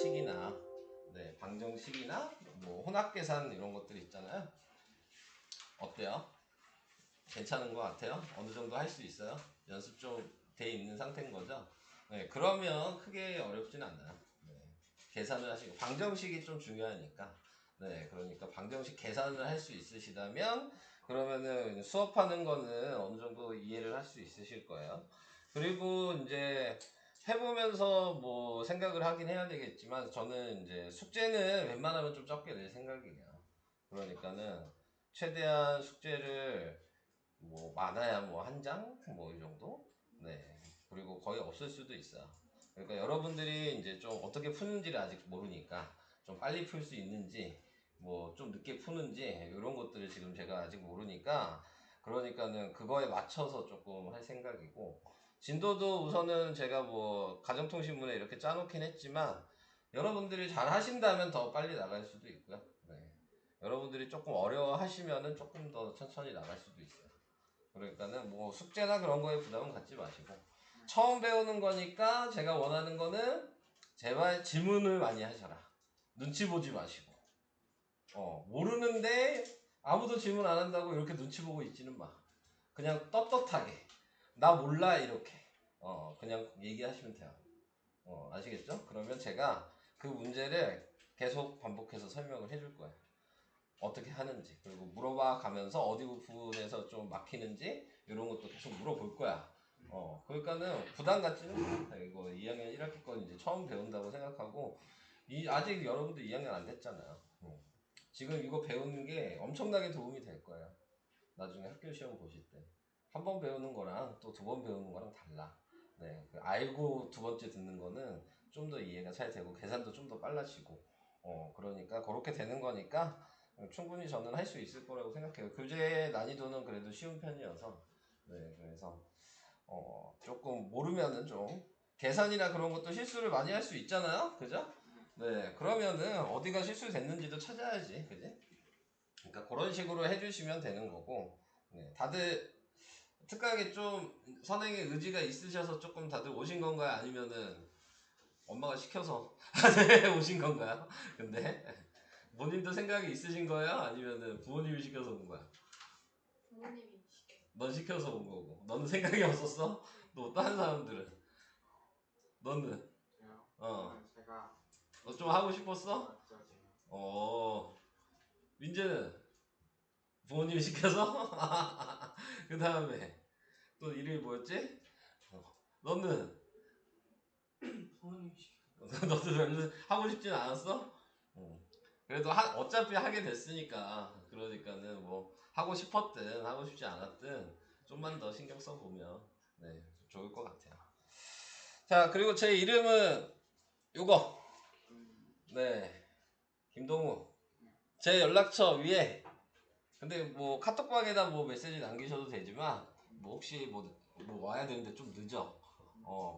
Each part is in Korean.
식이나 네, 방정식이나 뭐 혼합계산 이런 것들 있잖아요. 어때요? 괜찮은 것 같아요? 어느 정도 할 수 있어요? 연습 좀 돼 있는 상태인 거죠? 네, 그러면 크게 어렵진 않아요. 네, 계산을 하시고 방정식이 좀 중요하니까. 네, 그러니까 방정식 계산을 할 수 있으시다면 그러면은 수업하는 거는 어느 정도 이해를 할 수 있으실 거예요. 그리고 이제 해보면서 뭐 생각을 하긴 해야 되겠지만 저는 이제 숙제는 웬만하면 좀 적게 낼 생각이에요. 그러니까는 최대한 숙제를 뭐 많아야 뭐 한 장? 뭐 이 정도? 네. 그리고 거의 없을 수도 있어요. 그러니까 여러분들이 이제 좀 어떻게 푸는지를 아직 모르니까 좀 빨리 풀 수 있는지 뭐 좀 늦게 푸는지 이런 것들을 지금 제가 아직 모르니까 그러니까는 그거에 맞춰서 조금 할 생각이고 진도도 우선은 제가 뭐 가정통신문에 이렇게 짜놓긴 했지만 여러분들이 잘 하신다면 더 빨리 나갈 수도 있고요. 네. 여러분들이 조금 어려워 하시면은 조금 더 천천히 나갈 수도 있어요. 그러니까는 뭐 숙제나 그런 거에 부담은 갖지 마시고 처음 배우는 거니까 제가 원하는 거는 제발 질문을 많이 하셔라. 눈치 보지 마시고 모르는데 아무도 질문 안 한다고 이렇게 눈치 보고 있지는 마. 그냥 떳떳하게 나 몰라 이렇게 그냥 얘기하시면 돼요. 아시겠죠? 그러면 제가 그 문제를 계속 반복해서 설명을 해줄 거예요. 어떻게 하는지 그리고 물어봐 가면서 어디 부분에서 좀 막히는지 이런 것도 계속 물어볼 거야. 그러니까는 부담 갖지는 마. 이거 2학년 1학기 건 이제 처음 배운다고 생각하고 아직 여러분들 2학년 안 됐잖아요. 지금 이거 배우는 게 엄청나게 도움이 될 거예요. 나중에 학교 시험 보실 때 한 번 배우는 거랑 또 두 번 배우는 거랑 달라. 네, 알고 두 번째 듣는 거는 좀 더 이해가 잘 되고 계산도 좀 더 빨라지고 그러니까 그렇게 되는 거니까 충분히 저는 할 수 있을 거라고 생각해요. 교재 난이도는 그래도 쉬운 편이어서 네, 그래서 조금 모르면은 좀 계산이나 그런 것도 실수를 많이 할 수 있잖아요, 그죠? 네, 그러면은 어디가 실수됐는지도 찾아야지, 그지? 그러니까 그런 식으로 해주시면 되는 거고, 네, 다들 특강에 좀 선행의 의지가 있으셔서 조금 다들 오신 건가요? 아니면은 엄마가 시켜서 오신 건가요? 근데 본인도 생각이 있으신 거예요? 아니면은 부모님이 시켜서 온 거야? 부모님이 시켜. 넌 시켜서 온 거고. 너는 생각이 없었어? 또 다른 사람들은? 너는? 저요? 제가 너 좀 하고 싶었어? 맞죠, 제가. 민재는? 부모님이 시켜서? 그 다음에 또 이름이 뭐였지? 너는? 부모님이 시켜. 너도 별로 하고 싶진 않았어? 그래도 어차피 하게 됐으니까 그러니까는 뭐 하고 싶었든 하고 싶지 않았든 좀만 더 신경 써보면 네 좋을 것 같아요. 자 그리고 제 이름은 요거 네 김동우 제 연락처 위에 근데 뭐 카톡방에다 뭐 메시지 남기셔도 되지만 뭐 혹시 뭐 와야 되는데 좀 늦어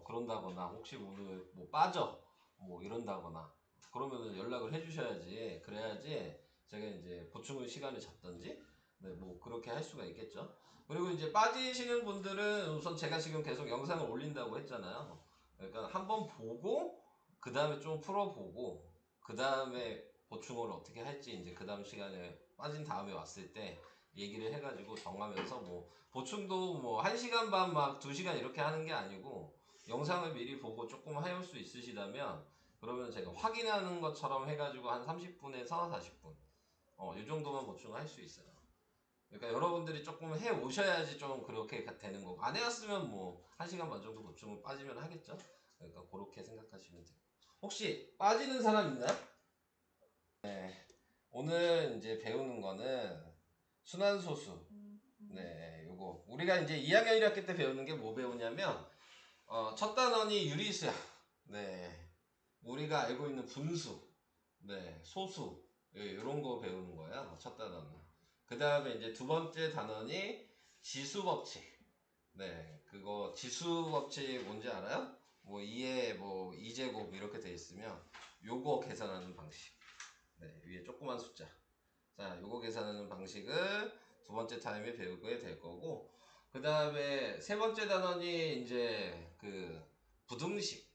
그런다거나 혹시 오늘 뭐 빠져 뭐 이런다거나 그러면은 연락을 해주셔야지 그래야지 제가 이제 보충을 시간을 잡든지 네 뭐 그렇게 할 수가 있겠죠. 그리고 이제 빠지시는 분들은 우선 제가 지금 계속 영상을 올린다고 했잖아요. 그러니까 한번 보고 그 다음에 좀 풀어보고 그 다음에 보충을 어떻게 할지 이제 그 다음 시간에 빠진 다음에 왔을 때 얘기를 해가지고 정하면서 뭐 보충도 뭐 1시간 반 막 2시간 이렇게 하는 게 아니고 영상을 미리 보고 조금 해올 수 있으시다면 그러면 제가 확인하는 것처럼 해가지고 한 30분에서 40분 이 정도만 보충을 할 수 있어요. 그러니까 여러분들이 조금 해 오셔야지 좀 그렇게 되는 거고 안 해왔으면 뭐 1시간 반 정도 보충을 빠지면 하겠죠. 그러니까 그렇게 생각하시면 돼요. 혹시 빠지는 사람 있나요? 네. 오늘 이제 배우는 거는 순환소수. 네, 요거. 우리가 이제 2학년 1학기 때 배우는 게 뭐 배우냐면, 첫 단원이 유리수야. 네. 우리가 알고 있는 분수. 네, 소수. 예, 요런 거 배우는 거예요. 첫 단원은. 그 다음에 이제 두 번째 단원이 지수법칙. 네, 그거 지수법칙 뭔지 알아요? 뭐 2에 뭐 2제곱 이렇게 돼 있으면 요거 계산하는 방식. 네, 위에 조그만 숫자. 자, 요거 계산하는 방식을 두 번째 타임에 배우게 될 거고, 그 다음에 세 번째 단원이 이제 그 부등식,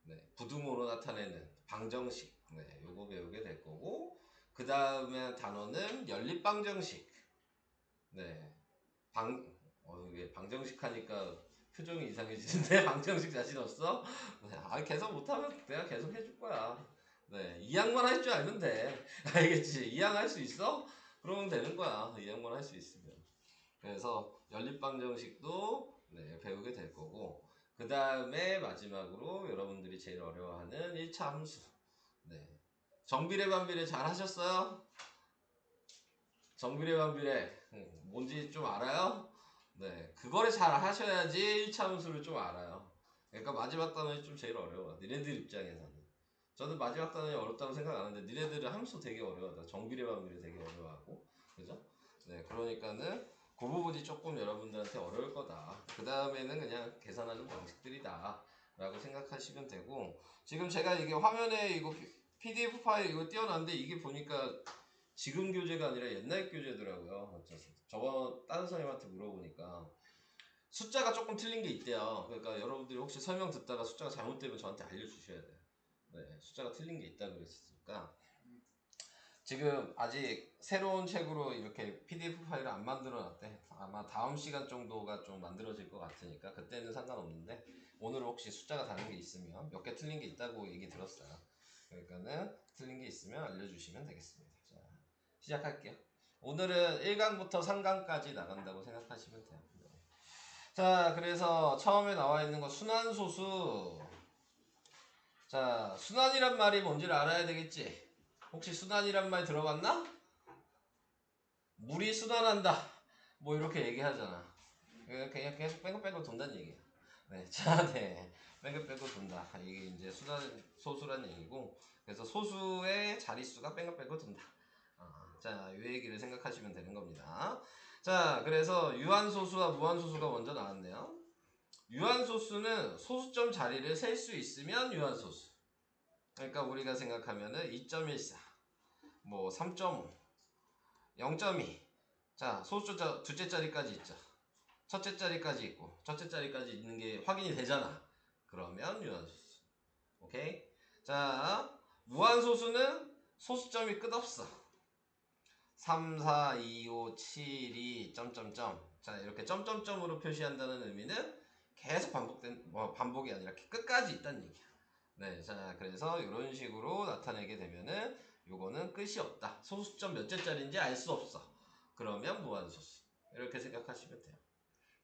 네, 부등호로 나타내는 방정식. 네, 요거 배우게 될 거고, 그 다음에 단어는 연립방정식. 네, 이게 방정식 하니까 표정이 이상해지는데 방정식 자신 없어? 네, 계속 못하면 내가 계속 해줄 거야. 네, 이항만 할 줄 알면 돼. 알겠지? 이항 할 수 있어? 그러면 되는 거야. 이항만 할 수 있으면. 그래서 연립방정식도 네, 배우게 될 거고, 그 다음에 마지막으로 여러분들이 제일 어려워하는 1차 함수. 네. 정비례 반비례 잘 하셨어요? 정비례 반비례 뭔지 좀 알아요? 네, 그거를 잘 하셔야지 1차 함수를 좀 알아요. 그러니까 마지막 단원이 좀 제일 어려워. 니네들 입장에서는. 저는 마지막 단원이 어렵다고 생각 안 하는데 니네들은 함수 되게 어려워하다. 정비례 반비례 되게 어려워하고, 그죠? 네, 그러니까는 그 부분이 조금 여러분들한테 어려울 거다. 그 다음에는 그냥 계산하는 방식들이다 라고 생각하시면 되고, 지금 제가 이게 화면에 이거 PDF 파일 이거 띄워놨는데 이게 보니까 지금 교재가 아니라 옛날 교재더라고요. 저번 다른 선생님한테 물어보니까 숫자가 조금 틀린 게 있대요. 그러니까 여러분들이 혹시 설명 듣다가 숫자가 잘못되면 저한테 알려주셔야 돼요. 네, 숫자가 틀린 게 있다 그랬으니까 지금 아직 새로운 책으로 이렇게 PDF 파일을 안 만들어 놨대. 아마 다음 시간 정도가 좀 만들어질 것 같으니까 그때는 상관없는데 오늘 혹시 숫자가 다른 게 있으면 몇 개 틀린 게 있다고 얘기 들었어요. 그러니까는 틀린 게 있으면 알려주시면 되겠습니다. 자, 시작할게요. 오늘은 1강부터 3강까지 나간다고 생각하시면 돼요. 네. 자, 그래서 처음에 나와 있는 거 순환소수. 자, 순환이란 말이 뭔지를 알아야 되겠지? 혹시 순환이란 말 들어봤나? 물이 순환한다. 뭐 이렇게 얘기하잖아. 그냥 계속 뺑글뺑글 돈다는 얘기야. 네, 자, 네, 뺑글뺑글 돈다. 이게 이제 소수란 얘기고, 그래서 소수의 자릿수가 뺑글뺑글 돈다. 자, 이 얘기를 생각하시면 되는 겁니다. 자, 그래서 유한소수와 무한소수가 먼저 나왔네요. 유한소수는 소수점 자리를 셀 수 있으면 유한소수. 그러니까 우리가 생각하면은 2.14, 뭐 3.5, 0.2. 자, 소수점 둘째 자리까지 있죠. 첫째 자리까지 있고, 첫째 자리까지 있는 게 확인이 되잖아. 그러면 유한소수. 오케이? 자, 무한소수는 소수점이 끝없어. 3, 4, 2, 5, 7, 2, 점점점. 자, 이렇게 점점점으로 표시한다는 의미는 계속 반복이 아니라 끝까지 있다는 얘기야. 네, 자, 그래서 이런 식으로 나타내게 되면은 요거는 끝이 없다. 소수점 몇째 자리인지 알 수 없어. 그러면 무한소수. 이렇게 생각하시면 돼요.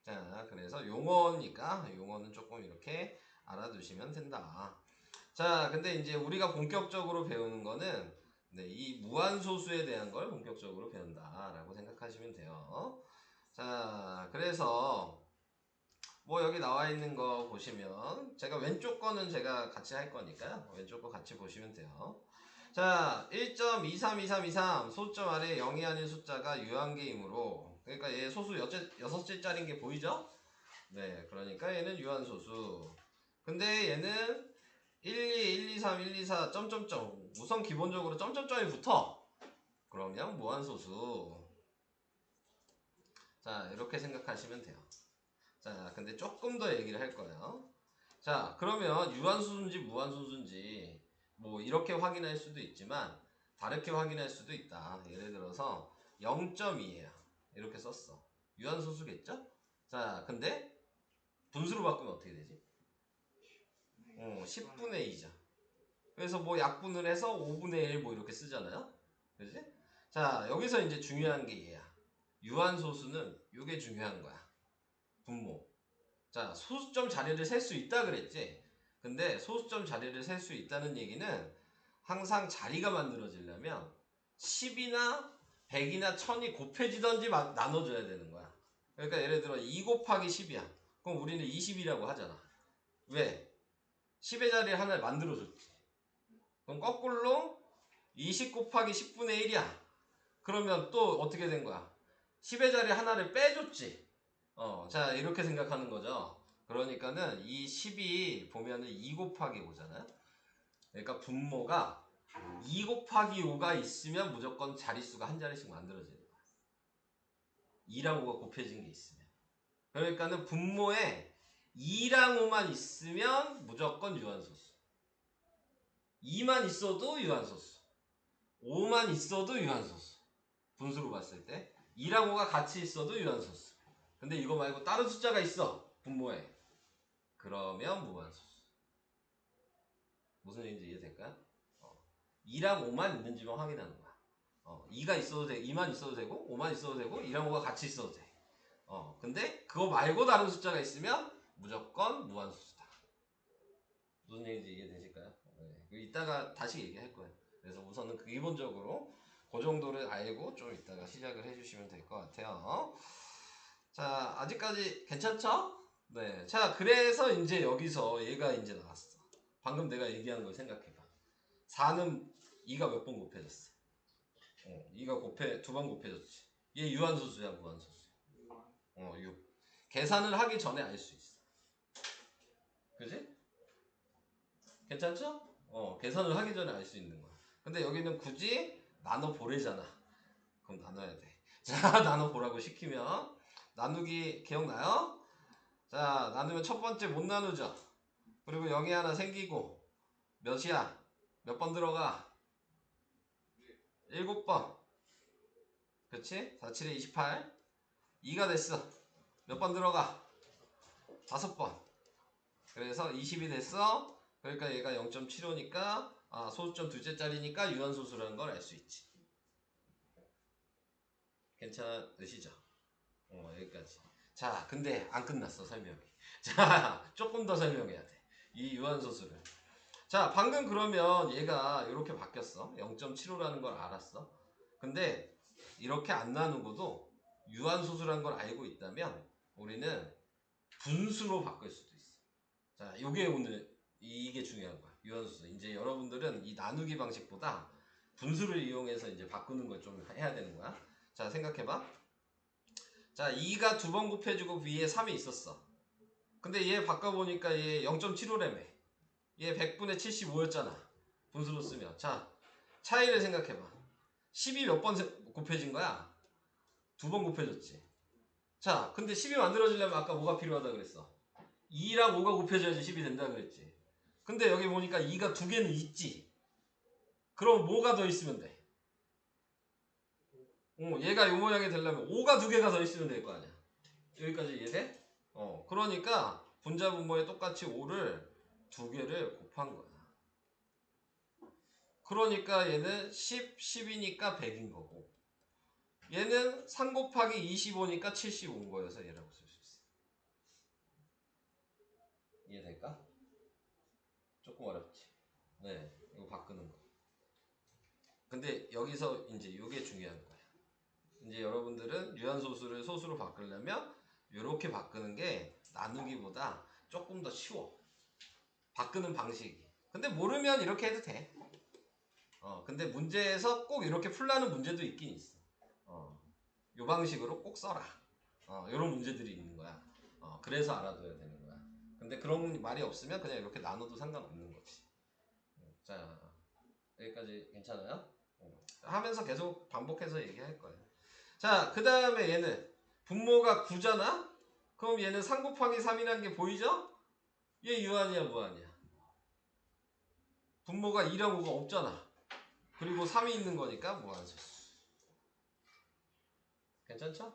자, 그래서 용어니까 용어는 조금 이렇게 알아두시면 된다. 자, 근데 이제 우리가 본격적으로 배우는 거는 네, 이 무한소수에 대한 걸 본격적으로 배운다라고 생각하시면 돼요. 자, 그래서 뭐 여기 나와 있는 거 보시면 제가 왼쪽 거는 제가 같이 할 거니까요. 왼쪽 거 같이 보시면 돼요. 자, 1.232323 소수점 아래 0이 아닌 숫자가 유한계이므로, 그러니까 얘 소수 여섯째 자리인 게 보이죠? 네, 그러니까 얘는 유한소수. 근데 얘는 1, 2, 1, 2, 3, 1, 2, 4, 점점점. 우선 기본적으로 점점점이 붙어. 그러면 무한소수. 자, 이렇게 생각하시면 돼요. 자, 근데 조금 더 얘기를 할 거예요. 자, 그러면 유한소수인지 무한소수인지 뭐 이렇게 확인할 수도 있지만 다르게 확인할 수도 있다. 예를 들어서 0.2예요. 이렇게 썼어. 유한소수겠죠? 자, 근데 분수로 바꾸면 어떻게 되지? 10분의 2죠. 그래서 뭐 약분을 해서 5분의 1 뭐 이렇게 쓰잖아요. 그지? 자, 여기서 이제 중요한 게 얘야. 유한소수는 이게 중요한 거야. 분모. 자, 소수점 자리를 셀 수 있다 그랬지? 근데 소수점 자리를 셀 수 있다는 얘기는 항상 자리가 만들어지려면 10이나 100이나 1000이 곱해지던지 나눠줘야 되는 거야. 그러니까 예를 들어 2 곱하기 10이야. 그럼 우리는 20이라고 하잖아. 왜? 10의 자리 하나를 만들어줬지. 그럼 거꾸로 20 곱하기 10분의 1이야. 그러면 또 어떻게 된 거야? 10의 자리 하나를 빼줬지. 자, 이렇게 생각하는 거죠. 그러니까는 이 10이 보면은 2 곱하기 5잖아요. 그러니까 분모가 2 곱하기 5가 있으면 무조건 자릿수가 한 자리씩 만들어지는 거야. 2랑 5가 곱해진 게 있으면. 그러니까는 분모에 2랑 5만 있으면 무조건 유한소수. 2만 있어도 유한소수. 5만 있어도 유한소수. 분수로 봤을 때 2랑 5가 같이 있어도 유한소수. 근데 이거 말고 다른 숫자가 있어. 분모에. 그러면 무한소수. 무슨 얘기인지 이해될까요? 2랑 5만 있는지만 확인하는 거야. 2가 있어도 돼, 2만 있어도 되고 5만 있어도 되고 2랑 5가 같이 있어도 돼. 근데 그거 말고 다른 숫자가 있으면 무조건 무한소수다. 무슨 얘기인지 이해되실까요? 네. 이따가 다시 얘기할 거예요. 그래서 우선은 기본적으로 그 정도를 알고 좀 이따가 시작을 해주시면 될 것 같아요. 자, 아직까지 괜찮죠? 네. 자, 그래서 이제 여기서 얘가 이제 나왔어. 방금 내가 얘기한 걸 생각해봐. 4는 2가 몇 번 곱해졌어? 2가 두 번 곱해졌지. 얘 유한소수야, 무한소수야? 6. 계산을 하기 전에 알 수 있어. 그지? 괜찮죠? 계산을 하기 전에 알 수 있는 거야. 근데 여기는 굳이 나눠보래잖아. 그럼 나눠야 돼. 자, 나눠보라고 시키면 나누기 기억나요? 자, 나누면 첫 번째 못 나누죠? 그리고 0이 하나 생기고 몇이야? 몇 번 들어가? 7번. 그치? 4, 7에 28. 2가 됐어. 몇 번 들어가? 5번. 그래서 20이 됐어. 그러니까 얘가 0.75니까 소수점 둘째짜리니까 유한소수라는 걸 알 수 있지. 괜찮으시죠? 여기까지. 자, 근데 안 끝났어, 설명이. 자, 조금 더 설명해야 돼. 이 유한소수를. 자, 방금 그러면 얘가 이렇게 바뀌었어. 0.75라는 걸 알았어. 근데 이렇게 안 나누고도 유한소수라는 걸 알고 있다면 우리는 분수로 바꿀 수도 있어. 자, 요게 오늘 이게 중요한 거야. 유한소수. 이제 여러분들은 이 나누기 방식보다 분수를 이용해서 이제 바꾸는 걸 좀 해야 되는 거야. 자, 생각해봐. 자, 2가 두 번 곱해주고 위에 3이 있었어. 근데 얘 바꿔보니까 얘 0.75라며. 얘 100분의 75였잖아. 분수로 쓰면. 자, 차이를 생각해봐. 10이 몇 번 곱해진 거야? 두 번 곱해졌지. 자, 근데 10이 만들어지려면 아까 뭐가 필요하다 그랬어? 2랑 5가 곱해져야지 10이 된다 그랬지. 근데 여기 보니까 2가 두 개는 있지. 그럼 뭐가 더 있으면 돼? 얘가 이 모양이 되려면 5가 두 개가 더 있으면 될 거 아니야. 여기까지 이해돼? 그러니까 분자 분모에 똑같이 5를 두 개를 곱한 거야. 그러니까 얘는 10, 10이니까 100인 거고 얘는 3 곱하기 25니까 75인 거여서 얘라고 쓸 수 있어. 이해될까? 조금 어렵지? 네, 이거 바꾸는 거. 근데 여기서 이제 이게 중요한 거야. 이제 여러분들은 유한소수를 소수로 바꾸려면 이렇게 바꾸는 게 나누기보다 조금 더 쉬워. 바꾸는 방식이. 근데 모르면 이렇게 해도 돼. 근데 문제에서 꼭 이렇게 풀라는 문제도 있긴 있어. 요 방식으로 꼭 써라. 요런 문제들이 있는 거야. 그래서 알아둬야 되는 거야. 근데 그런 말이 없으면 그냥 이렇게 나눠도 상관없는 거지. 자, 여기까지 괜찮아요? 하면서 계속 반복해서 얘기할 거예요. 자, 그 다음에 얘는 분모가 9잖아? 그럼 얘는 3 곱하기 3이라는 게 보이죠? 얘 유한이야, 무한이야? 분모가 2랑 5가 없잖아. 그리고 3이 있는 거니까 무한소수. 괜찮죠?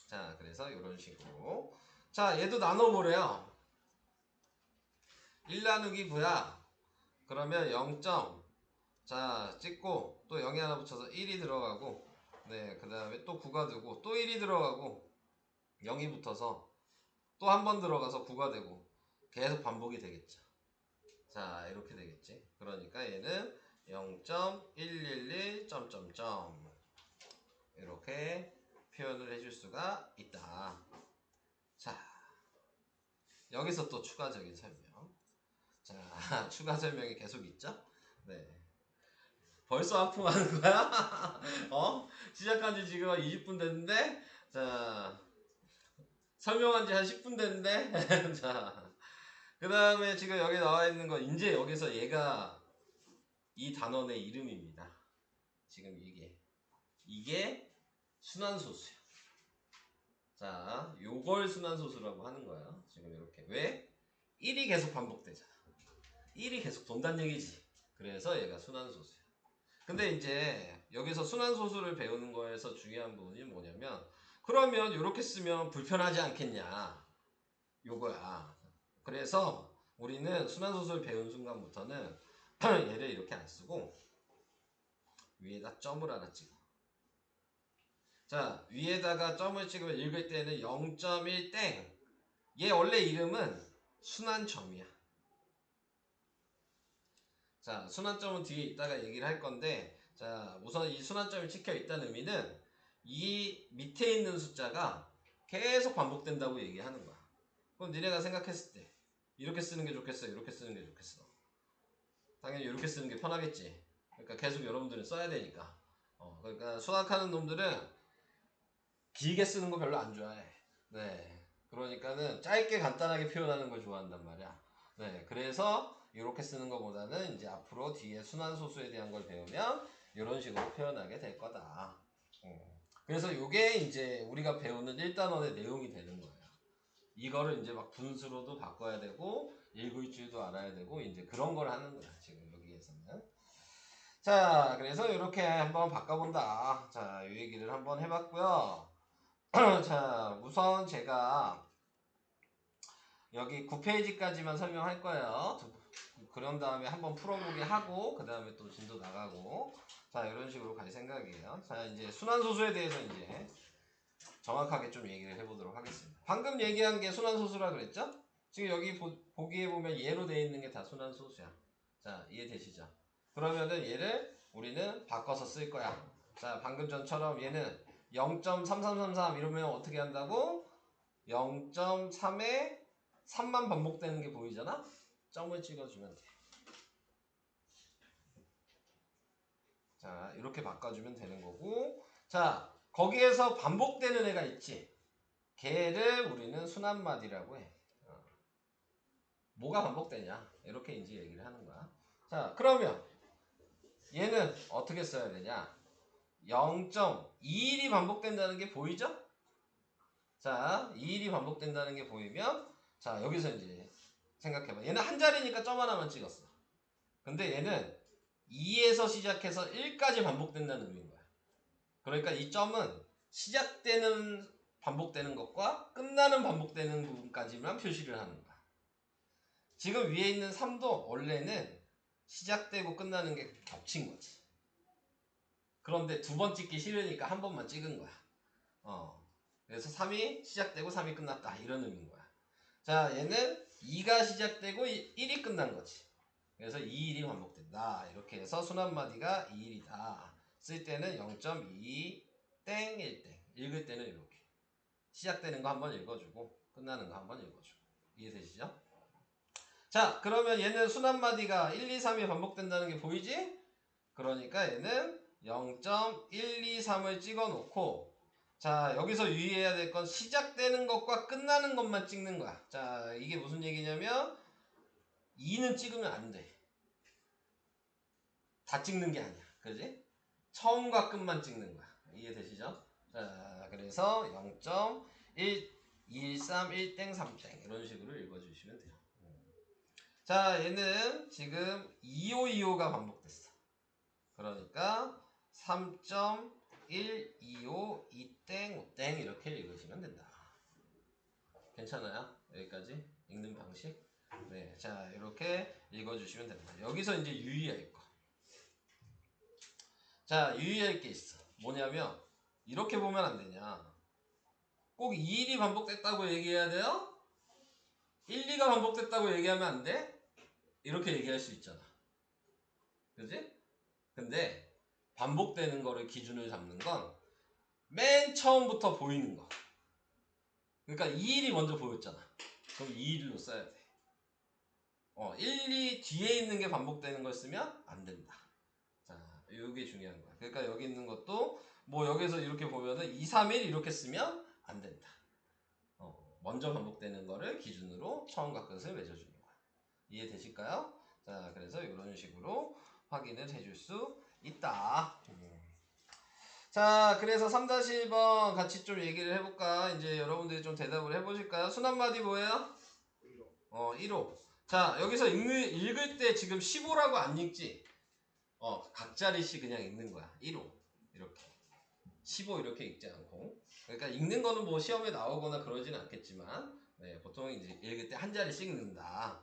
자, 그래서 이런 식으로. 자, 얘도 나눠보래요. 1 나누기 9야. 그러면 0. 자, 찍고 또 0이 하나 붙여서 1이 들어가고 네, 그 다음에 또 9가 되고 또 1이 들어가고 0이 붙어서 또 한 번 들어가서 9가 되고 계속 반복이 되겠죠. 자, 이렇게 되겠지. 그러니까 얘는 0.111 점점점 이렇게 표현을 해줄 수가 있다. 자, 여기서 또 추가적인 설명. 자, 추가 설명이 계속 있죠? 네. 벌써 하품하는 거야? 시작한 지 지금 20분 됐는데? 자, 설명한 지 한 10분 됐는데? 자, 그 다음에 지금 여기 나와 있는 거, 이제 여기서 얘가 이 단원의 이름입니다. 지금 이게 순환소수야. 자, 요걸 순환소수라고 하는 거야. 지금 이렇게. 왜? 1이 계속 반복되잖아. 1이 계속 돈다는 얘기지. 그래서 얘가 순환소수야. 근데 이제 여기서 순환소수를 배우는 거에서 중요한 부분이 뭐냐면 그러면 이렇게 쓰면 불편하지 않겠냐 요거야. 그래서 우리는 순환소수를 배운 순간부터는 얘를 이렇게 안 쓰고 위에다 점을 하나 찍어. 자, 위에다가 점을 찍으면 읽을 때는 0.1 땡. 얘 원래 이름은 순환점이야. 자, 순환점은 뒤에 이따가 얘기를 할 건데, 자, 우선 이 순환점이 찍혀 있다는 의미는 이 밑에 있는 숫자가 계속 반복된다고 얘기하는 거야. 그럼 니네가 생각했을 때 이렇게 쓰는 게 좋겠어, 이렇게 쓰는 게 좋겠어. 당연히 이렇게 쓰는 게 편하겠지. 그러니까 계속 여러분들은 써야 되니까. 그러니까 수학하는 놈들은 길게 쓰는 거 별로 안 좋아해. 네. 그러니까는 짧게 간단하게 표현하는 걸 좋아한단 말이야. 네. 그래서 이렇게 쓰는 것보다는 이제 앞으로 뒤에 순환소수에 대한 걸 배우면 이런 식으로 표현하게 될 거다. 그래서 이게 이제 우리가 배우는 1단원의 내용이 되는 거예요. 이거를 이제 막 분수로도 바꿔야 되고 읽을 줄도 알아야 되고 이제 그런 걸 하는 거야. 지금 여기에서는. 자, 그래서 이렇게 한번 바꿔본다. 자, 이 얘기를 한번 해봤고요. 자, 우선 제가 여기 9페이지까지만 설명할 거예요. 그런 다음에 한번 풀어보게 하고 그 다음에 또 진도 나가고 자, 이런 식으로 갈 생각이에요. 자, 이제 순환소수에 대해서 이제 정확하게 좀 얘기를 해보도록 하겠습니다. 방금 얘기한 게 순환소수라 그랬죠? 지금 여기 보기에 보면 얘로 되어 있는 게 다 순환소수야. 자, 이해되시죠? 그러면은 얘를 우리는 바꿔서 쓸 거야. 자, 방금 전처럼 얘는 0.3333 이러면 어떻게 한다고? 0.3에 3만 반복되는 게 보이잖아? 점을 찍어주면 돼. 자, 이렇게 바꿔주면 되는 거고 자, 거기에서 반복되는 애가 있지. 걔를 우리는 순환마디라고 해. 뭐가 반복되냐? 이렇게 이제 얘기를 하는 거야. 자, 그러면 얘는 어떻게 써야 되냐? 0.21이 반복된다는 게 보이죠? 자, 21이 반복된다는 게 보이면 자, 여기서 이제 생각해봐. 얘는 한 자리니까 점 하나만 찍었어. 근데 얘는 2에서 시작해서 1까지 반복된다는 의미인 거야. 그러니까 이 점은 시작되는 반복되는 것과 끝나는 반복되는 부분까지만 표시를 하는 거야. 지금 위에 있는 3도 원래는 시작되고 끝나는 게 겹친 거지. 그런데 두 번 찍기 싫으니까 한 번만 찍은 거야. 그래서 3이 시작되고 3이 끝났다 이런 의미인 거야. 자, 얘는 2가 시작되고 1이 끝난 거지. 그래서 2일이 반복된다. 이렇게 해서 순환마디가 2일이다. 쓸 때는 0.2 땡 1땡. 읽을 때는 이렇게. 시작되는 거 한번 읽어주고 끝나는 거 한번 읽어주고. 이해되시죠? 자, 그러면 얘는 순환마디가 1, 2, 3이 반복된다는 게 보이지? 그러니까 얘는 0.123을 찍어놓고 자, 여기서 유의해야 될 건 시작되는 것과 끝나는 것만 찍는 거야. 자, 이게 무슨 얘기냐면 2는 찍으면 안 돼. 다 찍는 게 아니야. 그지? 처음과 끝만 찍는 거야. 이해되시죠? 자, 그래서 0.113 1땡3땡 이런 식으로 읽어주시면 돼요. 자, 얘는 지금 2525가 반복됐어. 그러니까 3.125 2땡 5땡 이렇게 읽으시면 된다. 괜찮아요? 여기까지 읽는 방식? 네, 자, 이렇게 읽어주시면 됩니다. 여기서 이제 유의할 거. 자, 유의할 게 있어. 뭐냐면 이렇게 보면 안 되냐. 꼭 2일이 반복됐다고 얘기해야 돼요? 1, 2가 반복됐다고 얘기하면 안 돼? 이렇게 얘기할 수 있잖아. 그지? 근데 반복되는 거를 기준을 잡는 건 맨 처음부터 보이는 거. 그러니까 2일이 먼저 보였잖아. 그럼 2일로 써야 돼. 1, 2 뒤에 있는 게 반복되는 걸 쓰면 안 된다. 자, 이게 중요한 거야. 그러니까 여기 있는 것도 뭐 여기서 이렇게 보면은 2, 3, 1 이렇게 쓰면 안 된다. 먼저 반복되는 거를 기준으로 처음과 끝을 맺어주는 거야. 이해되실까요? 자, 그래서 이런 식으로 확인을 해줄 수 있다. 자, 그래서 3-1번 같이 좀 얘기를 해볼까? 이제 여러분들이 좀 대답을 해보실까요? 순환마디 뭐예요? 1호. 자, 여기서 읽을 때 지금 15라고 안 읽지? 각자리씩 그냥 읽는 거야. 1호. 이렇게. 15 이렇게 읽지 않고. 그러니까 읽는 거는 뭐 시험에 나오거나 그러진 않겠지만, 네, 보통 이제 읽을 때 한 자리씩 읽는다.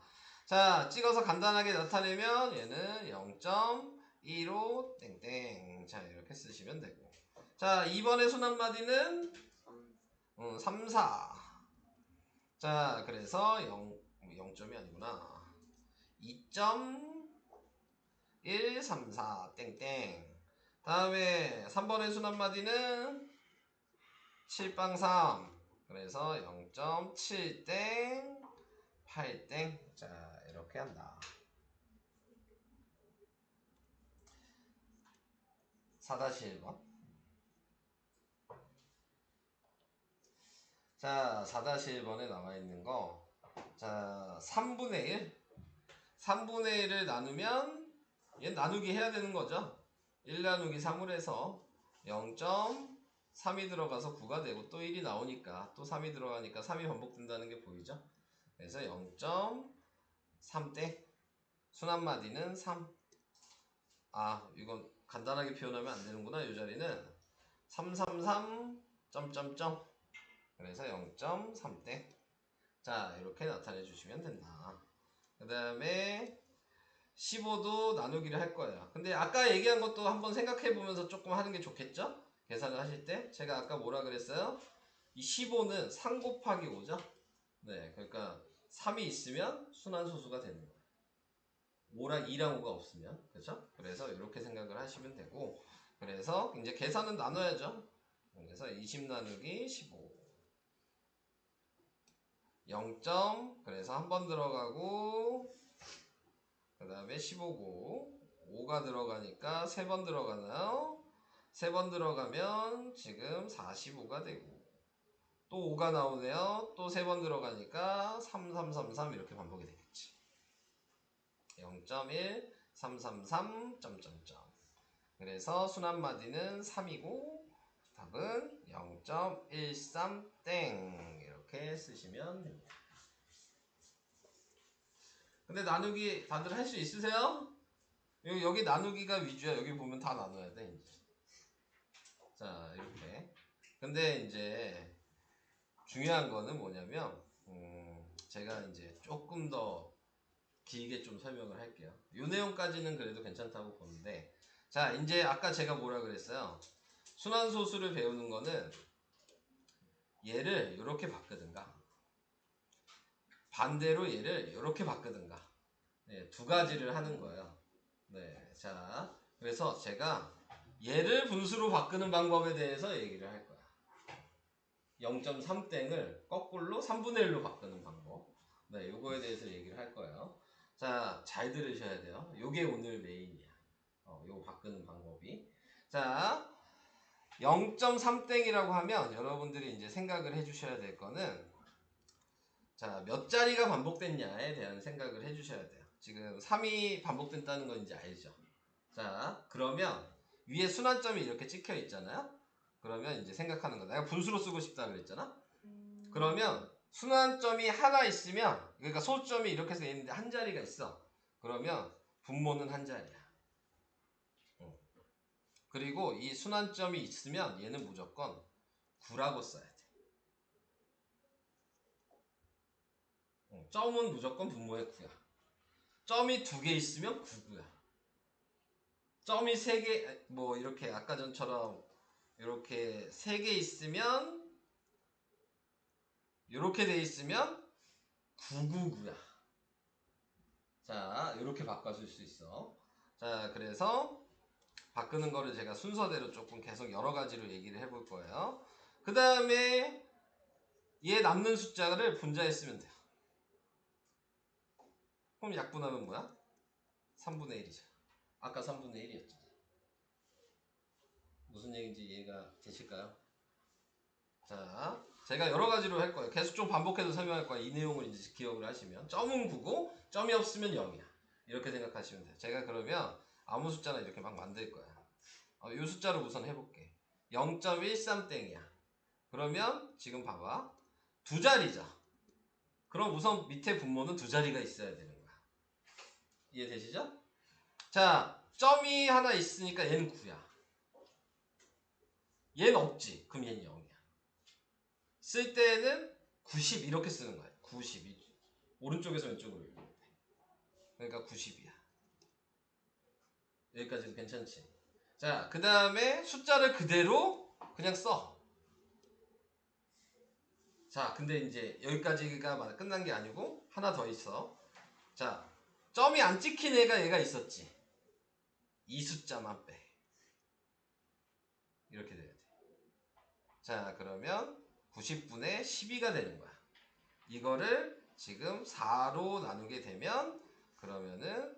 자, 찍어서 간단하게 나타내면 얘는 0.15 땡땡. 자, 이렇게 쓰시면 되고. 자, 2번의 순한마디는 3, 4. 자, 그래서 0점이 아니구나. 2.134 땡땡. 다음에 3번의 순한마디는 7빵3. 그래서 0.7땡 8땡. 자, 이렇게 한다. 4-1번. 자, 4-1번에 나와 있는 거. 자, 3분의 1. 3분의 1을 나누면 얘 나누기 해야 되는 거죠. 1 나누기 3을 해서 0.3이 들어가서 9가 되고 또 1이 나오니까 또 3이 들어가니까 3이 반복된다는 게 보이죠. 그래서 0.3땡. 순한마디는 3. 이건 간단하게 표현하면 안 되는구나. 이 자리는 333 점점점. 그래서 0.3땡. 자, 이렇게 나타내 주시면 된다. 그 다음에 15도 나누기를 할 거예요. 근데 아까 얘기한 것도 한번 생각해 보면서 조금 하는 게 좋겠죠? 계산을 하실 때 제가 아까 뭐라 그랬어요? 이 15는 3 곱하기 5죠? 네, 그러니까 3이 있으면 순환소수가 되는 거예요. 5랑 2랑 5가 없으면, 그렇죠? 그래서 이렇게 생각을 하시면 되고, 그래서 이제 계산은 나눠야죠. 그래서 20 나누기 15 0. 그래서 한 번 들어가고 그 다음에 15고 5가 들어가니까 3번 들어가나요? 3번 들어가면 지금 45가 되고 또 5가 나오네요. 또 3번 들어가니까 3333 이렇게 반복이 되겠지. 0.1 333 점점점. 그래서 순한마디는 3이고 답은 0.13 땡. 이렇게 쓰시면 됩니다. 근데 나누기 다들 할 수 있으세요? 여기 나누기가 위주야. 여기 보면 다 나눠야 돼 이제. 자, 이렇게. 근데 이제 중요한 거는 뭐냐면 제가 이제 조금 더 길게 좀 설명을 할게요. 이 내용까지는 그래도 괜찮다고 보는데, 자, 이제 아까 제가 뭐라 그랬어요? 순환소수를 배우는 거는 얘를 이렇게 바꾸든가 반대로 얘를 이렇게 바꾸든가, 네, 두 가지를 하는 거예요. 네, 자, 그래서 제가 얘를 분수로 바꾸는 방법에 대해서 얘기를 할 거야. 0.3땡을 거꾸로 3분의 1로 바꾸는 방법. 네, 요거에 대해서 얘기를 할 거예요. 자, 잘 들으셔야 돼요. 요게 오늘 메인이야. 요거 바꾸는 방법이. 자, 0.3땡이라고 하면 여러분들이 이제 생각을 해주셔야 될 거는, 자, 몇 자리가 반복됐냐에 대한 생각을 해주셔야 돼요. 지금 3이 반복된다는 건 이제 알죠? 자, 그러면 위에 순환점이 이렇게 찍혀 있잖아요? 그러면 이제 생각하는 거야. 내가 분수로 쓰고 싶다 그랬잖아? 그러면 순환점이 하나 있으면, 그러니까 소점이 이렇게 돼 있는데 한 자리가 있어. 그러면 분모는 한 자리야. 그리고 이 순환점이 있으면 얘는 무조건 9라고 써야 돼. 점은 무조건 분모의 9야. 점이 2개 있으면 9구야. 점이 3개, 뭐 이렇게 아까 전처럼 이렇게 3개 있으면, 이렇게 돼 있으면 999야. 자, 이렇게 바꿔줄 수 있어. 자, 그래서 바꾸는 거를 제가 순서대로 조금 계속 여러 가지로 얘기를 해볼 거예요. 그 다음에 얘 남는 숫자를 분자에 쓰면 돼요. 그럼 약분하면 뭐야? 3분의 1이죠. 아까 3분의 1이었잖아. 무슨 얘기인지 이해가 되실까요? 자, 제가 여러 가지로 할 거예요. 계속 좀 반복해서 설명할 거예요. 이 내용을 이제 기억을 하시면. 점은 9고 점이 없으면 0이야. 이렇게 생각하시면 돼요. 제가 그러면 아무 숫자나 이렇게 막 만들 거야. 이 숫자로 우선 해볼게. 0.13땡이야. 그러면 지금 봐봐. 두 자리죠. 그럼 우선 밑에 분모는 두 자리가 있어야 되는 거야. 이해되시죠? 자, 점이 하나 있으니까 얘는 9야. 얘는 없지. 그럼 얘는 0이야. 쓸 때는 90 이렇게 쓰는 거야. 90. 오른쪽에서 왼쪽으로 읽으면 돼. 그러니까 90이야. 여기까지는 괜찮지? 자, 그 다음에 숫자를 그대로 그냥 써. 자, 근데 이제 여기까지가 끝난 게 아니고 하나 더 있어. 자, 점이 안 찍힌 얘가 있었지. 이 숫자만 빼. 이렇게 돼야 돼. 자, 그러면 90분의 12가 되는 거야. 이거를 지금 4로 나누게 되면 그러면은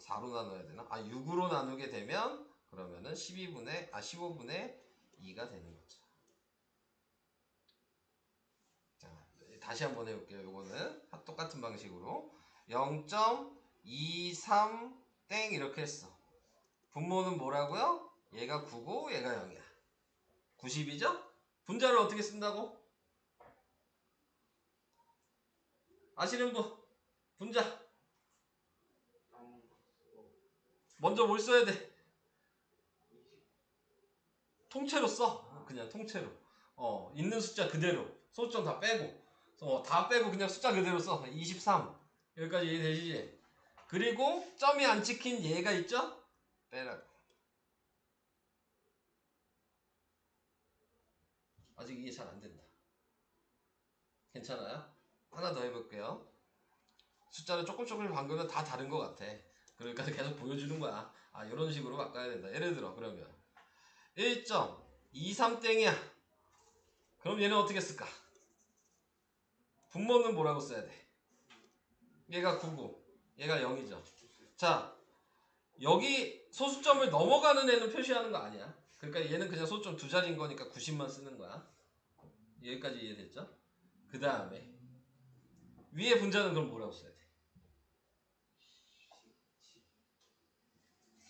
4로 나눠야 되나? 6으로 나누게 되면 그러면은 15분의 2가 되는 거죠. 자, 다시 한번 해볼게요. 요거는 똑같은 방식으로 0.23 땡 이렇게 했어. 분모는 뭐라고요? 얘가 9고 얘가 0이야. 90이죠? 분자를 어떻게 쓴다고? 아시는 분? 분자. 먼저 뭘 써야 돼? 통째로 써. 그냥 통째로. 있는 숫자 그대로. 소수점 다 빼고. 다 빼고 그냥 숫자 그대로 써. 23. 여기까지 이해되시지? 그리고 점이 안 찍힌 얘가 있죠? 빼라고. 아직 이해 잘 안 된다. 괜찮아요? 하나 더 해볼게요. 숫자를 조금 바꾸면 다 다른 것 같아. 그러니까 계속 보여주는 거야. 이런 식으로 바꿔야 된다. 예를 들어 그러면 1.23땡이야. 그럼 얘는 어떻게 쓸까? 분모는 뭐라고 써야 돼? 얘가 9고 얘가 0이죠. 자, 여기 소수점을 넘어가는 애는 표시하는 거 아니야. 그러니까 얘는 그냥 소수점 두 자리인 거니까 90만 쓰는 거야. 여기까지 이해됐죠? 그 다음에 위에 분자는 그럼 뭐라고 써야 돼?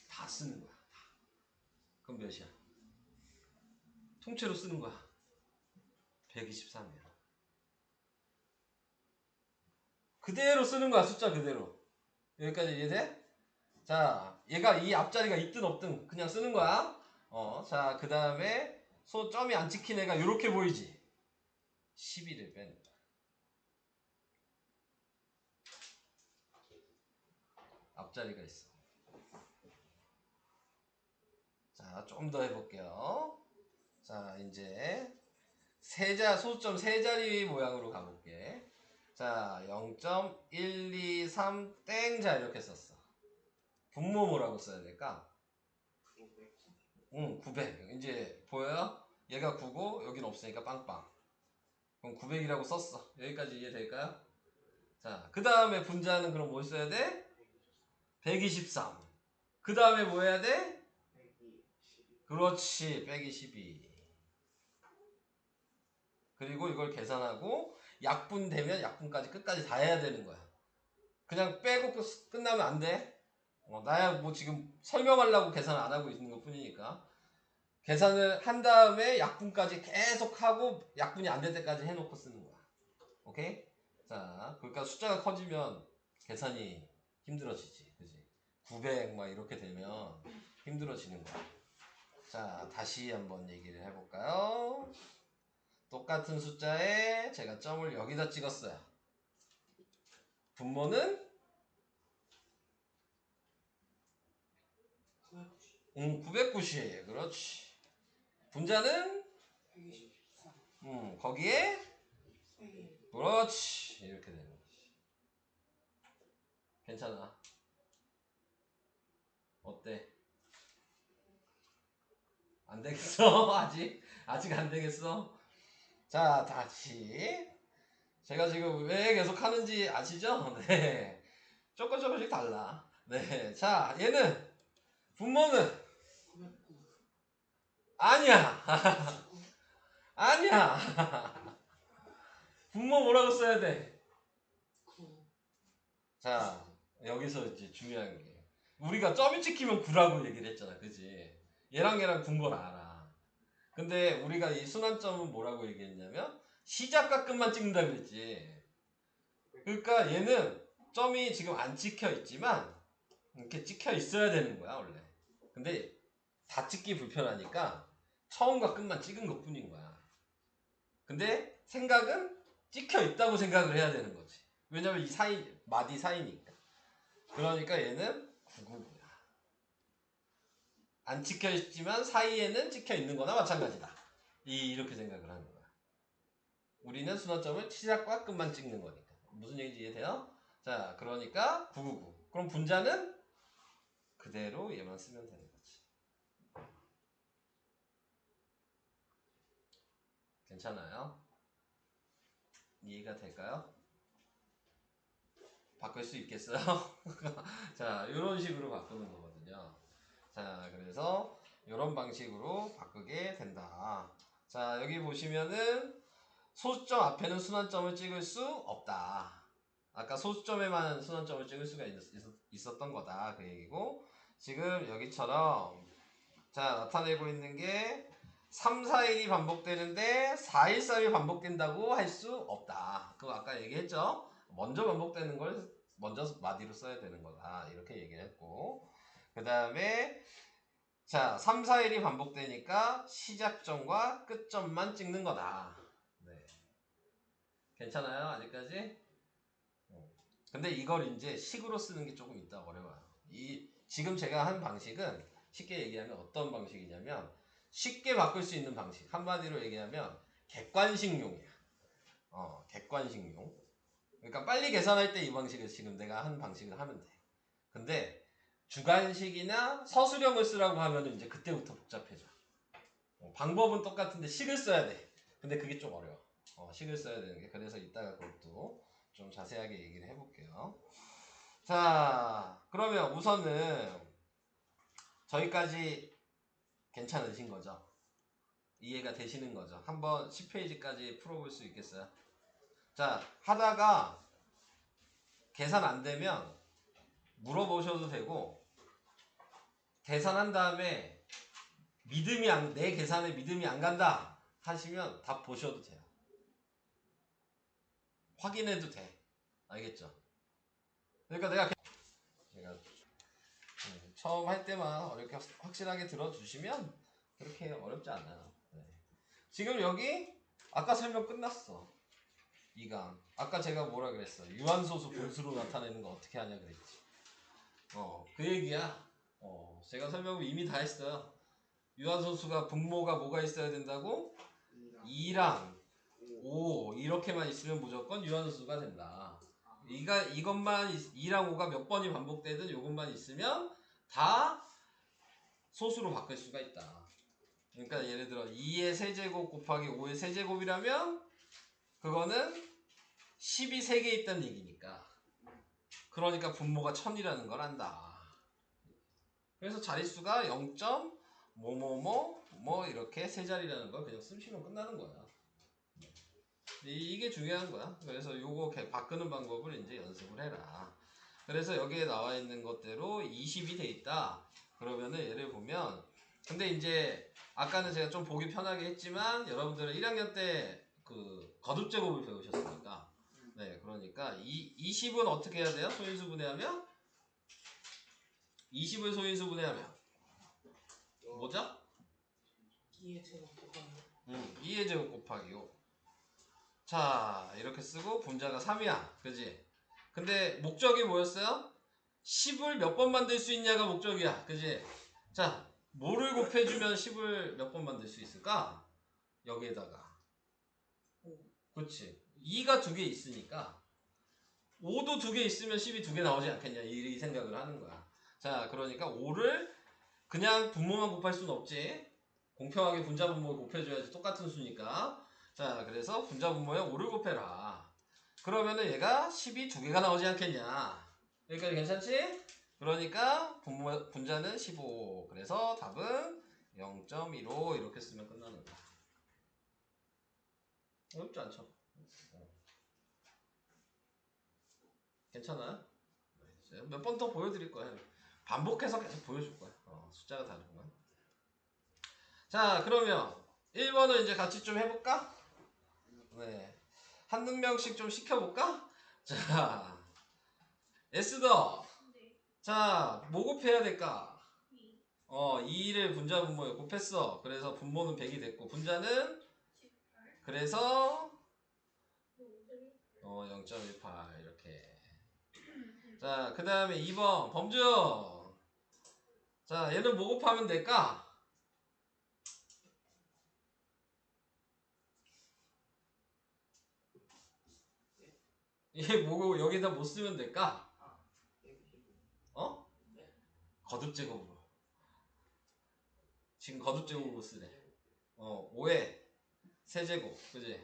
다 쓰는 거야. 그럼 몇이야? 통째로 쓰는 거야. 123이야. 그대로 쓰는 거야. 숫자 그대로. 여기까지 이해돼? 자, 얘가 이 앞자리가 있든 없든 그냥 쓰는 거야. 자, 그 다음에 점이 안 찍힌 애가 이렇게 보이지? 12를 빼는 거야. 앞자리가 있어. 자, 좀 더 해볼게요. 자, 이제 소수점 세 자리 모양으로 가볼게. 자, 0.123 땡. 자, 이렇게 썼어. 분모 뭐라고 써야 될까? 900. 이제 보여요? 얘가 9고 여긴 없으니까 빵빵. 그럼 900이라고 썼어. 여기까지 이해될까요? 자, 그 다음에 분자는 그럼 뭘 써야 돼? 123. 그 다음에 뭐 해야 돼? 그렇지. 빼기 12. 그리고 이걸 계산하고 약분되면 약분까지 끝까지 다 해야 되는 거야. 그냥 빼고 끝나면 안 돼. 나야 뭐 지금 설명하려고 계산 안 하고 있는 것 뿐이니까. 계산을 한 다음에 약분까지 계속 하고 약분이 안 될 때까지 해놓고 쓰는 거야. 오케이? 자, 그러니까 숫자가 커지면 계산이 힘들어지지. 그지? 900 막 이렇게 되면 힘들어지는 거야. 자, 다시 한번 얘기를 해볼까요? 똑같은 숫자에 제가 점을 여기다 찍었어요. 분모는 990. 그렇지. 분자는 거기에 그렇지. 이렇게 되는 거지. 괜찮아. 어때? 안 되겠어? 아직 안 되겠어? 자, 다시. 제가 지금 왜 계속 하는지 아시죠? 네. 조금씩 달라. 네. 자, 얘는 분모는 아니야. 아니야. 분모 뭐라고 써야 돼? 자, 여기서 이제 중요한 게 우리가 점이 찍히면 9라고 얘기를 했잖아. 그지? 얘랑 군 걸 알아. 근데 우리가 이 순환점은 뭐라고 얘기했냐면 시작과 끝만 찍는다 그랬지. 그러니까 얘는 점이 지금 안 찍혀 있지만 이렇게 찍혀 있어야 되는 거야 원래. 근데 다 찍기 불편하니까 처음과 끝만 찍은 것 뿐인 거야. 근데 생각은 찍혀 있다고 생각을 해야 되는 거지. 왜냐면 이 사이 마디 사이니까. 그러니까 얘는 999야. 안 찍혀 있지만 사이에는 찍혀 있는 거나 마찬가지다. 이렇게 생각을 하는 거야. 우리는 순환점을 시작과 끝만 찍는 거니까. 무슨 얘기인지 이해돼요? 자, 그러니까 999. 그럼 분자는 그대로 얘만 쓰면 되는 거지. 괜찮아요? 이해가 될까요? 바꿀 수 있겠어요? 자, 이런 식으로 바꾸는 거거든요. 자, 그래서 이런 방식으로 바꾸게 된다. 자, 여기 보시면은 소수점 앞에는 순환점을 찍을 수 없다. 아까 소수점에만 순환점을 찍을 수가 있었던 거다. 그 얘기고, 지금 여기처럼 자, 나타내고 있는 게 3, 4일이 반복되는데 4일, 3일 반복된다고 할 수 없다. 그거 아까 얘기했죠? 먼저 반복되는 걸 먼저 마디로 써야 되는 거다. 이렇게 얘기를 했고, 그 다음에 자, 3, 4일이 반복되니까 시작점과 끝점만 찍는 거다. 네. 괜찮아요? 아직까지? 근데 이걸 이제 식으로 쓰는 게 조금 있다 어려워요. 지금 제가 한 방식은 쉽게 얘기하면 어떤 방식이냐면 쉽게 바꿀 수 있는 방식. 한마디로 얘기하면 객관식용이야. 객관식용. 그러니까 빨리 계산할 때 이 방식을 지금 내가 한 방식을 하면 돼. 근데 주관식이나 서술형을 쓰라고 하면 이제 그때부터 복잡해져. 방법은 똑같은데 식을 써야 돼. 근데 그게 좀 어려워. 식을 써야 되는 게. 그래서 이따가 그것도 좀 자세하게 얘기를 해볼게요. 자, 그러면 우선은 저기까지 괜찮으신 거죠? 이해가 되시는 거죠? 한번 10페이지까지 풀어볼 수 있겠어요? 자, 하다가 계산 안 되면 물어보셔도 되고, 계산한 다음에 내 계산에 믿음이 안 간다 하시면 답 보셔도 돼요. 확인해도 돼. 알겠죠? 그러니까 제가 처음 할 때만 이렇게 확실하게 들어주시면 그렇게 어렵지 않아요. 네. 지금 여기 아까 설명 끝났어. 2강. 아까 제가 뭐라 그랬어? 유한소수 분수로 나타내는 거 어떻게 하냐 그랬지. 그 얘기야. 제가 설명을 이미 다 했어요. 유한소수가 분모가 뭐가 있어야 된다고? 2랑 5 이렇게만 있으면 무조건 유한소수가 된다. 이것만 2랑 5가 몇 번이 반복되든 이것만 있으면 다 소수로 바뀔 수가 있다. 그러니까 예를 들어 2의 세제곱 곱하기 5의 세제곱이라면 그거는 10이 3개 있다는 얘기니까. 그러니까 분모가 1000이라는 걸 안다. 그래서 자릿수가 0. 뭐 이렇게 세 자리라는 걸 그냥 쓰시면 끝나는 거야. 이게 중요한 거야. 그래서 요거 바꾸는 방법을 이제 연습을 해라. 그래서 여기에 나와 있는 것대로 20이 돼 있다. 그러면은 예를 보면, 근데 이제 아까는 제가 좀 보기 편하게 했지만 여러분들은 1학년 때 그 거듭제곱을 배우셨으니까, 네, 그러니까 20은 어떻게 해야 돼요? 소인수 분해하면 20을 소인수 분해하면 뭐죠? 2의 제곱 곱하기 2의 제곱 곱하기 5. 자, 이렇게 쓰고 분자가 3이야. 그지? 근데 목적이 뭐였어요? 10을 몇 번 만들 수 있냐가 목적이야. 그지? 자, 뭐를 곱해주면 10을 몇 번 만들 수 있을까? 여기에다가. 그렇지. 2가 2개 있으니까 5도 2개 있으면 10이 2개 나오지 않겠냐. 이 생각을 하는 거야. 자, 그러니까 5를 그냥 분모만 곱할 수는 없지. 공평하게 분자 분모를 곱해줘야지. 똑같은 수니까. 자, 그래서 분자 분모에 5를 곱해라. 그러면은 얘가 10이 2개가 나오지 않겠냐. 여기까지 괜찮지? 그러니까 분자는 15. 그래서 답은 0.15 이렇게 쓰면 끝나는 거야. 어렵지 않죠? 괜찮아요? 몇 번 더 보여드릴 거예요. 반복해서 계속 보여줄 거야. 숫자가 다르구만. 자, 그러면 1번은 이제 같이 좀 해볼까? 네. 한 능력씩 좀 시켜볼까? 자, S더. 네. 자, 뭐 곱해야 될까? 2. 2를 분자 분모에 곱했어. 그래서 분모는 100이 됐고 분자는 18. 그래서 5.18. 0.18 이렇게. 자, 그 다음에 2번 범주. 자, 얘는 뭐 곱하면 될까? 이게 뭐고 여기다 뭐 쓰면 될까? 거듭제곱으로. 지금 거듭제곱으로 쓰래. 5의 세제곱, 그지?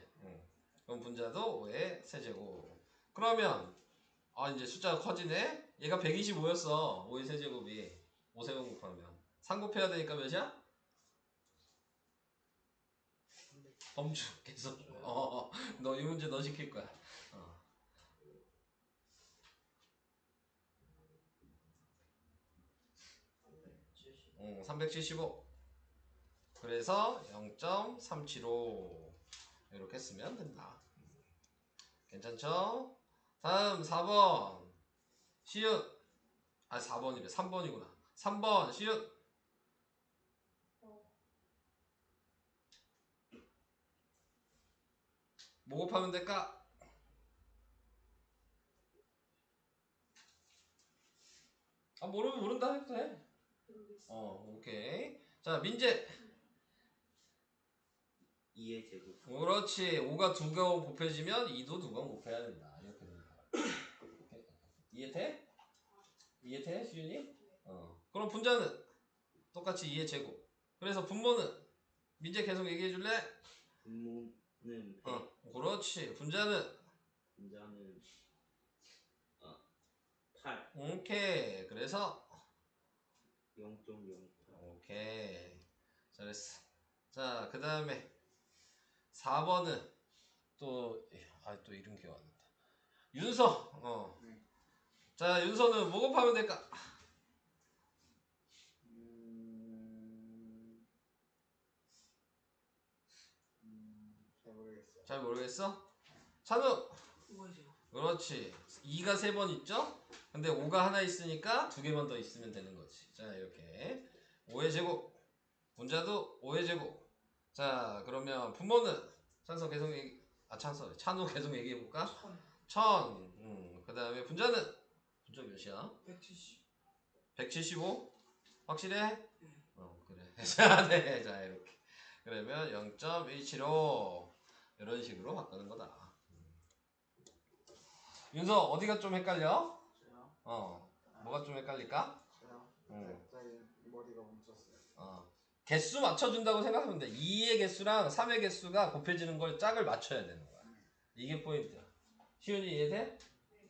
그럼 분자도 5의 세제곱. 그러면 이제 숫자가 커지네. 얘가 125였어. 5의 세제곱이 5세번 곱하면 3 곱해야 되니까 몇이야? 범주 계속. 너 이 문제 너 시킬 거야. 375. 그래서 0.375 이렇게 쓰면 된다. 괜찮죠? 다음 4번 시읒. 4번이래. 3번이구나. 3번 시읒. 뭐 곱하면 될까? 모르면 모른다 해도 돼. 오케이. 자, 민재. 2의 제곱. 그렇지. 5가 2번 곱해지면 2도 2번 곱해야 된다. 이렇게 된다. 이해돼? 이해돼? 시윤이? 그럼 분자는 똑같이 2의 제곱. 그래서 분모는 민재 계속 얘기해 줄래? 분모는 100. 그렇지. 분자는 분자는 8. 오케이. 그래서 0.08. 오케이. 잘했어. 자, 그 다음에 4번은 또 이름 기억 안 난다. 윤서. 자, 윤서는 뭐 곱하면 될까? 잘 모르겠어요. 잘 모르겠어? 찬우. 5의 제곱. 그렇지. 2가 3번 있죠? 근데 5가 하나 있으니까 2개만 더 있으면 되는 거지. 자, 이렇게 5의 제곱. 분자도 5의 제곱. 자, 그러면 분모는 찬우 계속 얘기해 볼까? 1000. 그 다음에 분자는 분자 몇이야? 170. 175? 확실해? 그래. 자, 네. 자, 이렇게. 그러면 0.175 이런 식으로 바꾸는 거다. 윤서 어디가 좀 헷갈려? 저요? 뭐가 좀 헷갈릴까? 저요? 응. 갑자기 머리가 멈췄어요. 개수 맞춰준다고 생각하면 돼. 2의 개수랑 3의 개수가 곱해지는 걸 짝을 맞춰야 되는 거야. 이게 포인트야. 시윤이 이해돼?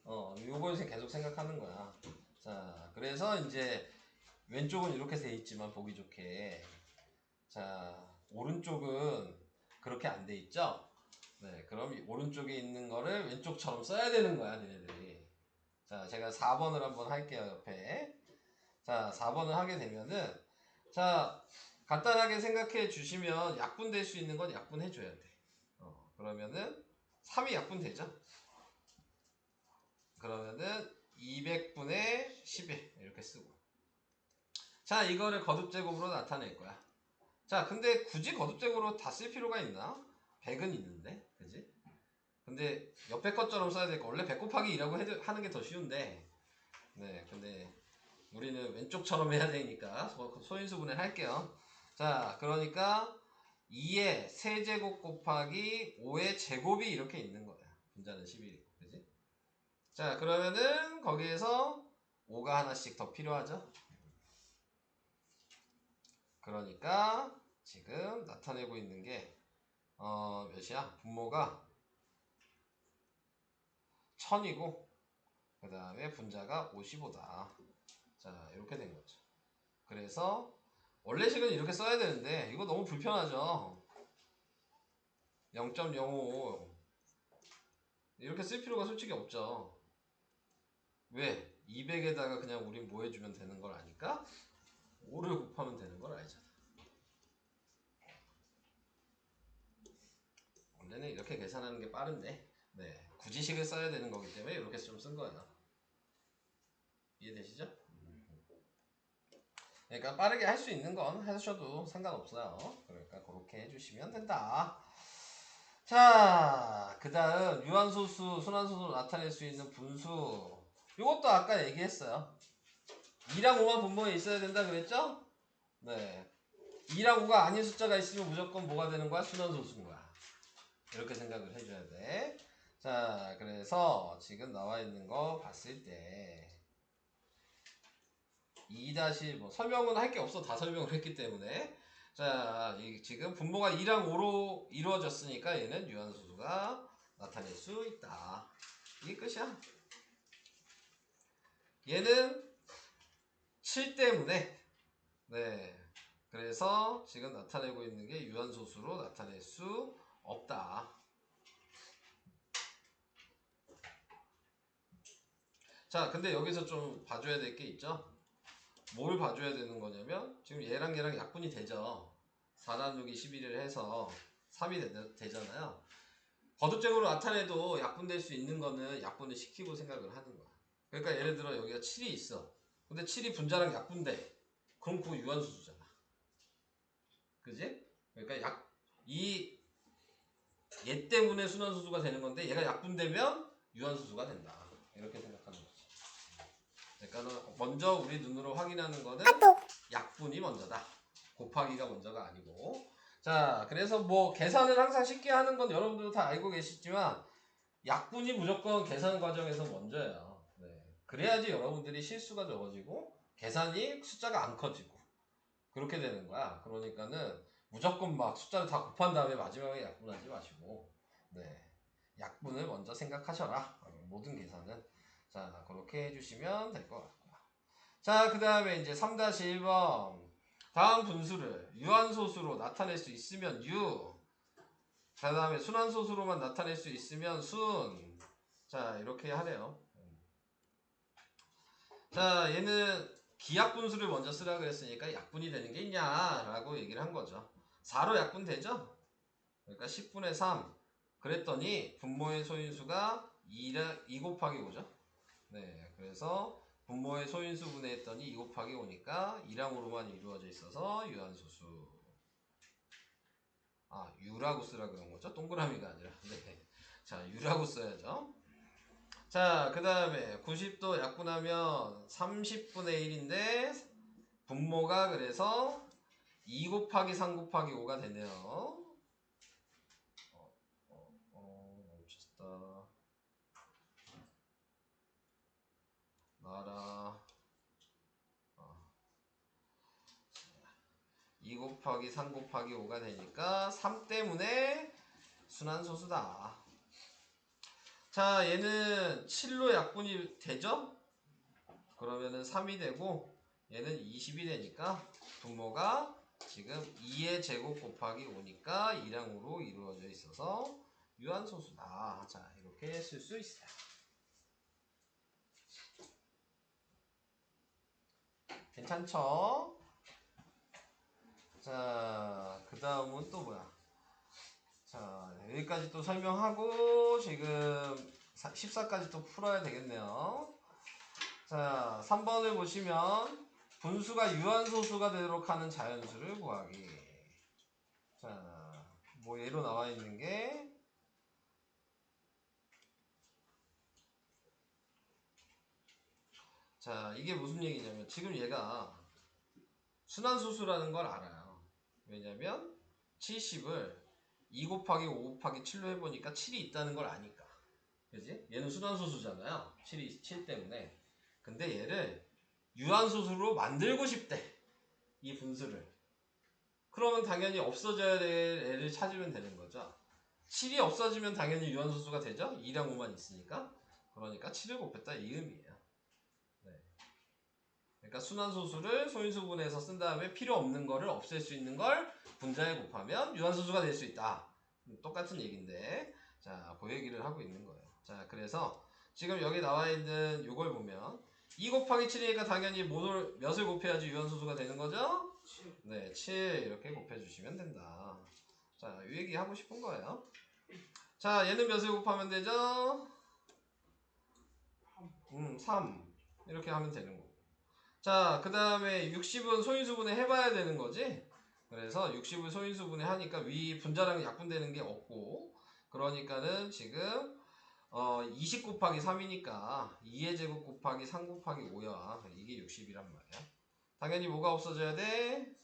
요걸 계속 생각하는 거야. 자, 그래서 이제 왼쪽은 이렇게 돼 있지만 보기 좋게. 자, 오른쪽은 그렇게 안 돼 있죠? 네, 그럼 이 오른쪽에 있는 거를 왼쪽처럼 써야 되는 거야, 니네들이. 자, 제가 4번을 한번 할게요, 옆에. 자, 4번을 하게 되면은, 자, 간단하게 생각해 주시면 약분될 수 있는 건 약분해 줘야 돼. 그러면은 3이 약분되죠? 그러면은 200분의 11 이렇게 쓰고. 자, 이거를 거듭제곱으로 나타낼 거야. 자, 근데 굳이 거듭제곱으로 다 쓸 필요가 있나? 100은 있는데, 그지? 근데 옆에 것처럼 써야 되니까 원래 100 곱하기 2라고 하는 게 더 쉬운데, 네, 근데 우리는 왼쪽처럼 해야 되니까 소인수분해 할게요. 자, 그러니까 2의 세제곱 곱하기 5의 제곱이 이렇게 있는 거야. 분자는 11이고, 그지? 자, 그러면은 거기에서 5가 하나씩 더 필요하죠? 그러니까 지금 나타내고 있는 게 몇이야? 분모가 1000이고 그 다음에 분자가 55다. 자, 이렇게 된 거죠. 그래서 원래식은 이렇게 써야 되는데 이거 너무 불편하죠. 0.05 이렇게 쓸 필요가 솔직히 없죠. 왜? 200에다가 그냥 우린 뭐 해주면 되는 걸 아니까 5를 곱하면 되는 걸 알잖아. 원래는 이렇게 계산하는 게 빠른데, 네, 구지식을 써야 되는 거기 때문에 이렇게 좀 쓴 거예요. 이해되시죠? 그러니까 빠르게 할 수 있는 건 하셔도 상관없어요. 그러니까 그렇게 해주시면 된다. 자, 그 다음 유한소수, 순환소수로 나타낼 수 있는 분수. 이것도 아까 얘기했어요. 2랑 5만 분모에 있어야 된다 그랬죠? 네. 2랑 5가 아닌 숫자가 있으면 무조건 뭐가 되는 거야? 순환소수인 거야. 이렇게 생각을 해줘야 돼. 자, 그래서 지금 나와 있는 거 봤을 때 2 뭐 설명은 할 게 없어. 다 설명을 했기 때문에. 자, 지금 분모가 2랑 5로 이루어졌으니까 얘는 유한소수가 나타낼 수 있다. 이게 끝이야. 얘는 7 때문에 네. 그래서 지금 나타내고 있는 게 유한소수로 나타낼 수 없다. 자, 근데 여기서 좀 봐줘야 될 게 있죠? 뭘 봐줘야 되는 거냐면 지금 얘랑 약분이 되죠. 4 나누기 11을 해서 3이 되잖아요. 거듭적으로 나타내도 약분될 수 있는 거는 약분을 시키고 생각을 하는 거야. 그러니까 예를 들어 여기가 7이 있어. 근데 7이 분자랑 약분돼. 그럼 그거 유한소수잖아. 그지? 그러니까 얘 때문에 순환소수가 되는 건데 얘가 약분되면 유한소수가 된다. 이렇게 생각하는 거지. 그러니까 먼저 우리 눈으로 확인하는 거는 약분이 먼저다. 곱하기가 먼저가 아니고. 자, 그래서 뭐 계산을 항상 쉽게 하는 건 여러분들도 다 알고 계시지만 약분이 무조건 계산 과정에서 먼저예요. 네. 그래야지 여러분들이 실수가 적어지고 계산이 숫자가 안 커지고 그렇게 되는 거야. 그러니까는 무조건 막 숫자를 다 곱한 다음에 마지막에 약분하지 마시고 네. 약분을 먼저 생각하셔라. 모든 계산은. 자, 그렇게 해주시면 될 것 같고요. 자, 그 다음에 이제 3-1번. 다음 분수를 유한소수로 나타낼 수 있으면 유. 그 다음에 순환소수로만 나타낼 수 있으면 순. 자, 이렇게 하래요. 자, 얘는 기약분수를 먼저 쓰라 그랬으니까 약분이 되는 게 있냐라고 얘기를 한 거죠. 4로 약분되죠? 그러니까 10분의 3. 그랬더니 분모의 소인수가 2 곱하기 5죠. 네, 그래서 분모의 소인수 분해했더니 2 곱하기 5니까 2랑 5로만 이루어져 있어서 유한소수. 아, 유라고 쓰라 그런 거죠? 동그라미가 아니라. 네. 자, 유라고 써야죠. 자, 그 다음에 90도 약분하면 30분의 1인데 분모가 그래서 2 곱하기 3 곱하기 5가 되네요. 멈췄다. 나라. 2 곱하기 3 곱하기 5가 되니까 3 때문에 순환소수다. 자, 얘는 7로 약분이 되죠? 그러면은 3이 되고 얘는 20이 되니까 분모가 지금 2의 제곱 곱하기 5니까 2랑 5로 이루어져 있어서 유한소수다. 자, 이렇게 쓸 수 있어요. 괜찮죠? 자, 그 다음은 또 뭐야? 자, 여기까지 또 설명하고 지금 14까지 또 풀어야 되겠네요. 자, 3번을 보시면 분수가 유한소수가 되도록 하는 자연수를 구하기. 자, 뭐 예로 나와 있는 게 자, 이게 무슨 얘기냐면 지금 얘가 순환소수라는 걸 알아요. 왜냐면 70을 2 곱하기 5 곱하기 7로 해보니까 7이 있다는 걸 아니까. 그지? 얘는 순환소수잖아요. 7 때문에. 근데 얘를 유한소수로 만들고 싶대. 이 분수를. 그러면 당연히 없어져야 될 애를 찾으면 되는 거죠. 7이 없어지면 당연히 유한소수가 되죠. 2랑 5만 있으니까. 그러니까 7을 곱했다 이 의미예요. 네. 그러니까 순환소수를 소인수분해서 쓴 다음에 필요 없는 거를 없앨 수 있는 걸 분자에 곱하면 유한소수가 될 수 있다. 똑같은 얘기인데 자, 그 얘기를 하고 있는 거예요. 자, 그래서 지금 여기 나와 있는 이걸 보면 2 곱하기 7이니까 당연히 몇을 곱해야지 유한소수가 되는 거죠? 7. 네, 7 이렇게 곱해주시면 된다. 자, 이 얘기 하고 싶은 거예요. 자, 얘는 몇을 곱하면 되죠? 3. 이렇게 하면 되는 거고. 자, 그 다음에 60은 소인수분해 해봐야 되는 거지. 그래서 60을 소인수분해 하니까 위 분자랑 약분되는 게 없고, 그러니까는 지금 20 곱하기 3이니까 2의 제곱 곱하기 3 곱하기 5야. 이게 60이란 말이야. 당연히 뭐가 없어져야 돼?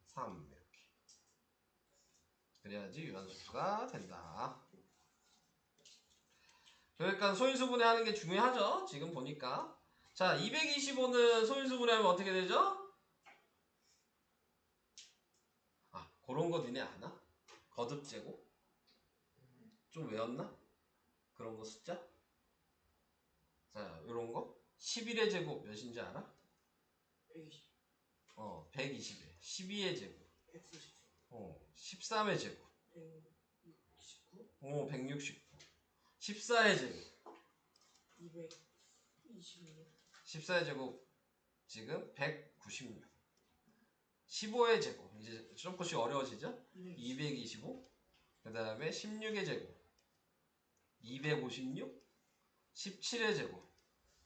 3 이렇게. 그래야지 유한수가 된다. 그러니까 소인수분해 하는 게 중요하죠. 지금 보니까. 자, 225는 소인수분해 하면 어떻게 되죠? 아, 그런 거 니네 아나? 거듭제곱? 좀 외웠나? 그런 거 숫자? 자, 요런 거? 11의 제곱 몇인지 알아? 120, 120에 12의 제곱 140, 13의 제곱 169, 169 14의 제곱 226, 14의 제곱 지금 196 15의 제곱 이제 조금씩 어려워지죠? 225 그 다음에 16의 제곱 256 17의 제곱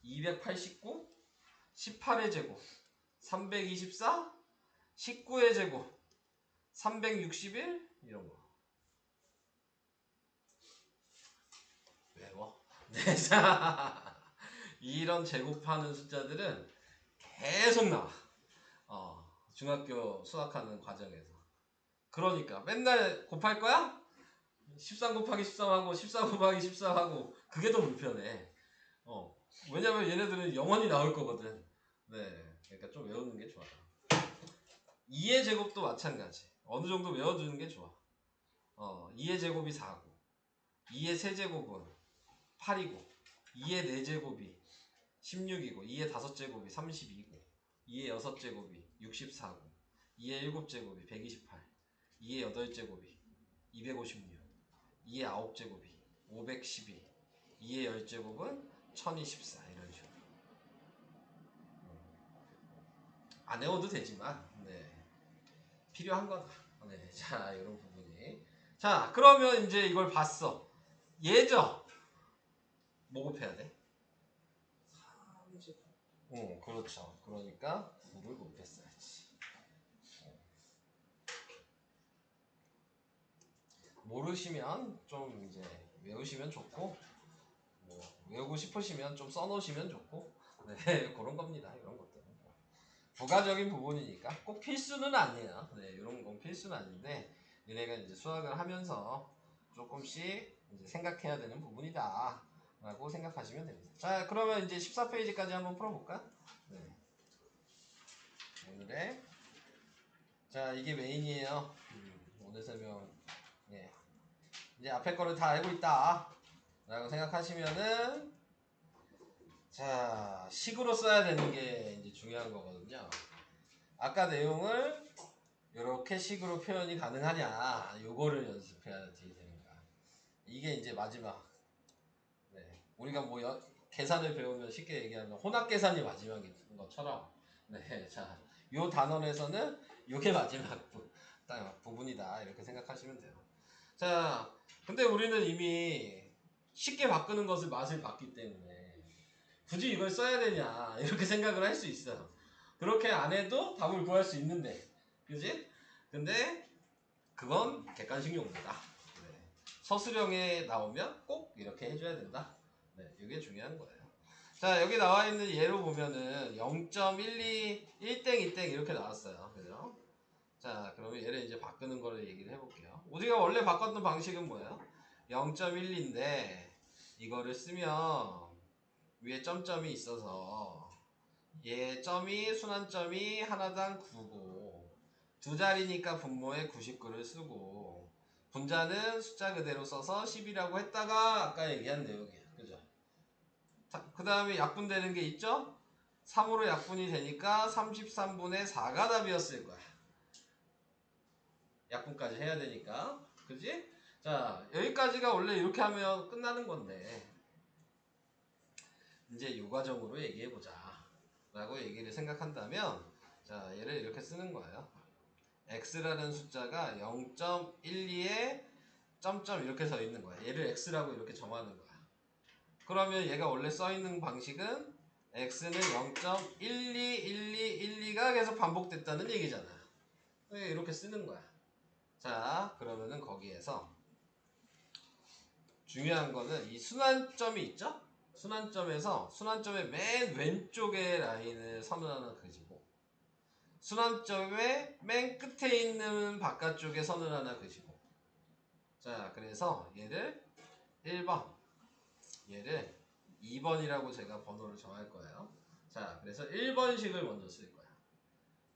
289 18의 제곱 324 19의 제곱 361 이런 거 외워. 네, 자 이런 제곱하는 숫자들은 계속 나와. 중학교 수학하는 과정에서. 그러니까 맨날 곱할 거야? 13 곱하기 13하고 14 곱하기 14하고 그게 더 불편해. 왜냐면 얘네들은 영원히 나올 거거든. 네, 그러니까 좀 외우는 게 좋아. 2의 제곱도 마찬가지. 어느 정도 외워두는 게 좋아. 2의 제곱이 4고 2의 세제곱은 8이고 2의 4제곱이 16이고 2의 5제곱이 32고 2의 6제곱이 64고 2의 7제곱이 128 2의 8제곱이 256 2의 9제곱이 512 2의 10제곱은 1024 이런 식으로 안 외워도 되지만 네. 필요한 거다. 네, 자 이런 부분이 자 그러면 이제 이걸 봤어. 예죠? 뭐 곱해야 돼? 3제곱, 그렇죠. 그러니까 9를 곱했어야지. 모르시면 좀 이제 외우시면 좋고 뭐 외우고 싶으시면 좀 써놓으시면 좋고 네 그런 겁니다. 이런 것들은 부가적인 부분이니까 꼭 필수는 아니에요. 네 이런 건 필수는 아닌데 얘네가 이제 수학을 하면서 조금씩 이제 생각해야 되는 부분이다 라고 생각하시면 됩니다. 자 그러면 이제 14페이지까지 한번 풀어볼까? 네. 오늘의 자 이게 메인이에요. 오늘 설명 예. 이제 앞에 거를 다 알고 있다 라고 생각하시면은 자 식으로 써야 되는 게 이제 중요한 거거든요. 아까 내용을 이렇게 식으로 표현이 가능하냐 요거를 연습해야 되니까 이게 이제 마지막 네. 우리가 뭐 계산을 배우면 쉽게 얘기하면 혼합계산이 마지막인 것처럼 네. 자, 요 단원에서는 요게 마지막 부분이다 이렇게 생각하시면 돼요. 자 근데 우리는 이미 쉽게 바꾸는 것을 맛을 봤기 때문에 굳이 이걸 써야 되냐 이렇게 생각을 할 수 있어요. 그렇게 안 해도 답을 구할 수 있는데 그지? 근데 그건 객관식 용도다. 네. 서술형에 나오면 꼭 이렇게 해줘야 된다. 네, 이게 중요한 거예요. 자 여기 나와 있는 예로 보면은 0.12 1땡 2땡 이렇게 나왔어요. 그죠? 자 그러면 얘를 이제 바꾸는 거를 얘기를 해볼게요. 우리가 원래 바꿨던 방식은 뭐예요? 0.12인데 이거를 쓰면 위에 점점이 있어서 얘 점이 순환점이 하나당 9고 두 자리니까 분모에 99를 쓰고 분자는 숫자 그대로 써서 10이라고 했다가 아까 얘기한 내용이에요. 그죠? 그 다음에 약분되는 게 있죠? 3으로 약분이 되니까 33분의 4가 답이었을 거야. 약분까지 해야 되니까. 그지? 자, 여기까지가 원래 이렇게 하면 끝나는 건데 이제 이 과정으로 얘기해보자 라고 얘기를 생각한다면 자, 얘를 이렇게 쓰는 거예요. x라는 숫자가 0.12에 점점 이렇게 서 있는 거야. 얘를 x라고 이렇게 정하는 거야. 그러면 얘가 원래 써 있는 방식은 x는 0.121212가 계속 반복됐다는 얘기잖아. 이렇게 쓰는 거야. 자, 그러면은 거기에서 중요한 거는 이 순환점이 있죠? 순환점에서 순환점의 맨 왼쪽에 라인을 선을 하나 그리고 순환점의 맨 끝에 있는 바깥쪽에 선을 하나 그리고 자, 그래서 얘를 1번, 얘를 2번이라고 제가 번호를 정할 거예요. 자, 그래서 1번식을 먼저 쓸 거야.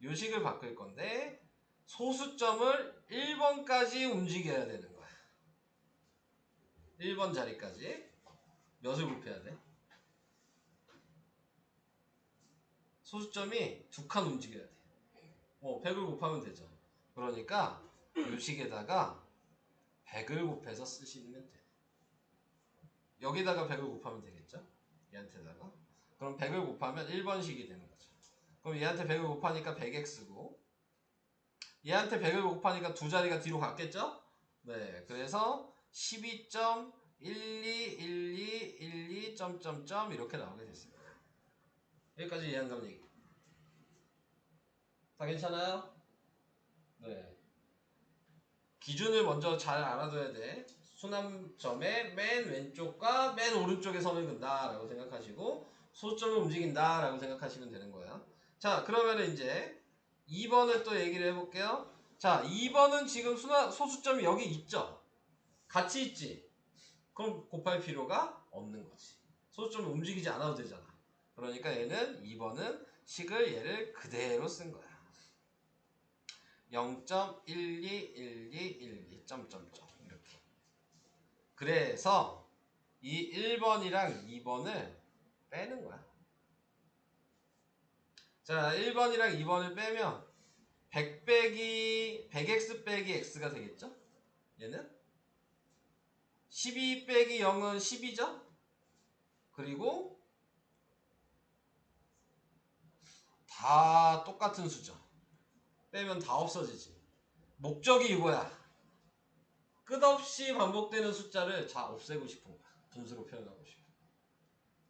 요 식을 바꿀 건데 소수점을 1번까지 움직여야 되는 거야. 1번 자리까지 몇을 곱해야 돼? 소수점이 2칸 움직여야 돼. 100을 곱하면 되죠. 그러니까 요 식에다가 100을 곱해서 쓰시면 돼. 여기다가 100을 곱하면 되겠죠? 얘한테다가. 그럼 100을 곱하면 1번식이 되는 거죠. 그럼 얘한테 100을 곱하니까 100x고 얘한테 100을 곱하니까 두 자리가 뒤로 갔겠죠? 네, 그래서 12.121212 점점점 이렇게 나오게 됐습니다. 여기까지 이해한다는 얘기. 다 괜찮아요? 네. 기준을 먼저 잘 알아둬야 돼. 순환점의 맨 왼쪽과 맨 오른쪽에 선을 그은다 라고 생각하시고 소수점을 움직인다 라고 생각하시면 되는 거예요. 자, 그러면 이제 2번을 또 얘기를 해볼게요. 자, 2번은 지금 소수점이 여기 있죠? 같이 있지? 그럼 곱할 필요가 없는 거지. 소수점을 움직이지 않아도 되잖아. 그러니까 얘는 2번은 식을 얘를 그대로 쓴 거야. 0.121212 점점점 이렇게. 그래서 이 1번이랑 2번을 빼는 거야. 자, 1번이랑 2번을 빼면 100 빼기 100x 빼기 x가 되겠죠? 얘는 12 빼기 0은 10이죠? 그리고 다 똑같은 수죠. 빼면 다 없어지지. 목적이 이거야. 끝없이 반복되는 숫자를 다 없애고 싶은 거야. 분수로 표현하고 싶어.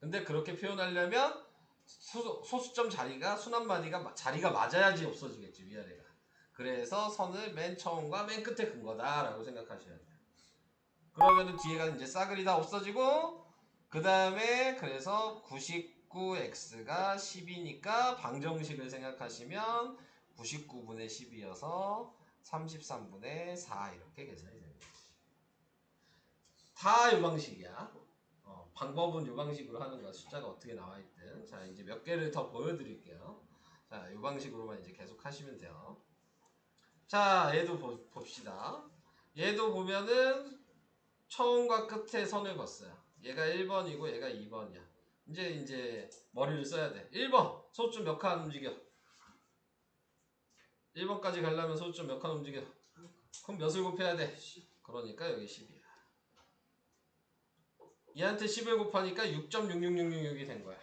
근데 그렇게 표현하려면 소수점 자리가 순환마디가 자리가 맞아야지 없어지겠지, 위아래가. 그래서 선을 맨 처음과 맨 끝에 근 거다라고 생각하셔야 돼요. 그러면은 뒤에가 이제 싸그리 다 없어지고 그 다음에 그래서 99x가 10이니까 방정식을 생각하시면 99분의 10이어서 33분의 4 이렇게 계산이 됩니다. 다 이 방식이야. 방법은 이 방식으로 하는 거야. 숫자가 어떻게 나와 있든. 자, 이제 몇 개를 더 보여드릴게요. 자, 이 방식으로만 이제 계속 하시면 돼요. 자, 얘도 봅시다. 얘도 보면은 처음과 끝에 선을 그었어요. 얘가 1번이고 얘가 2번이야. 이제 머리를 써야 돼. 1번 소수점 몇 칸 움직여? 1번까지 가려면 소수점 몇 칸 움직여? 그럼 몇을 곱해야 돼? 그러니까 여기 10이야. 얘한테 10을 곱하니까 6.66666이 된 거야.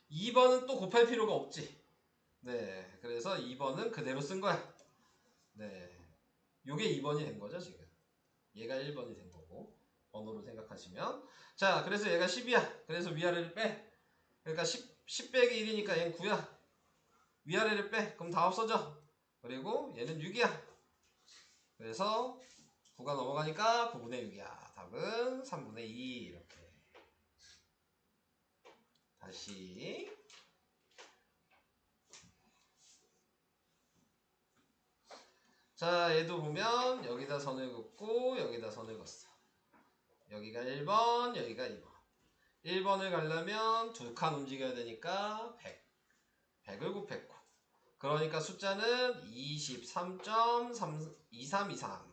2번은 또 곱할 필요가 없지. 네, 그래서 2번은 그대로 쓴 거야. 네, 요게 2번이 된 거죠 지금. 얘가 1번이 된 거고 번호로 생각하시면. 자, 그래서 얘가 10이야. 그래서 위아래를 빼. 그러니까 10 빼기 1이니까 얘는 9야. 위아래를 빼. 그럼 다 없어져. 그리고 얘는 6이야. 그래서 9가 넘어가니까 9분의 6이야. 답은 3분의 2 이렇게. 다시 자, 얘도 보면 여기다 선을 긋고 여기다 선을 긋어. 여기가 1번, 여기가 2번. 1번을 가려면 2칸 움직여야 되니까 100. 100을 곱했고. 그러니까 숫자는 23.2323.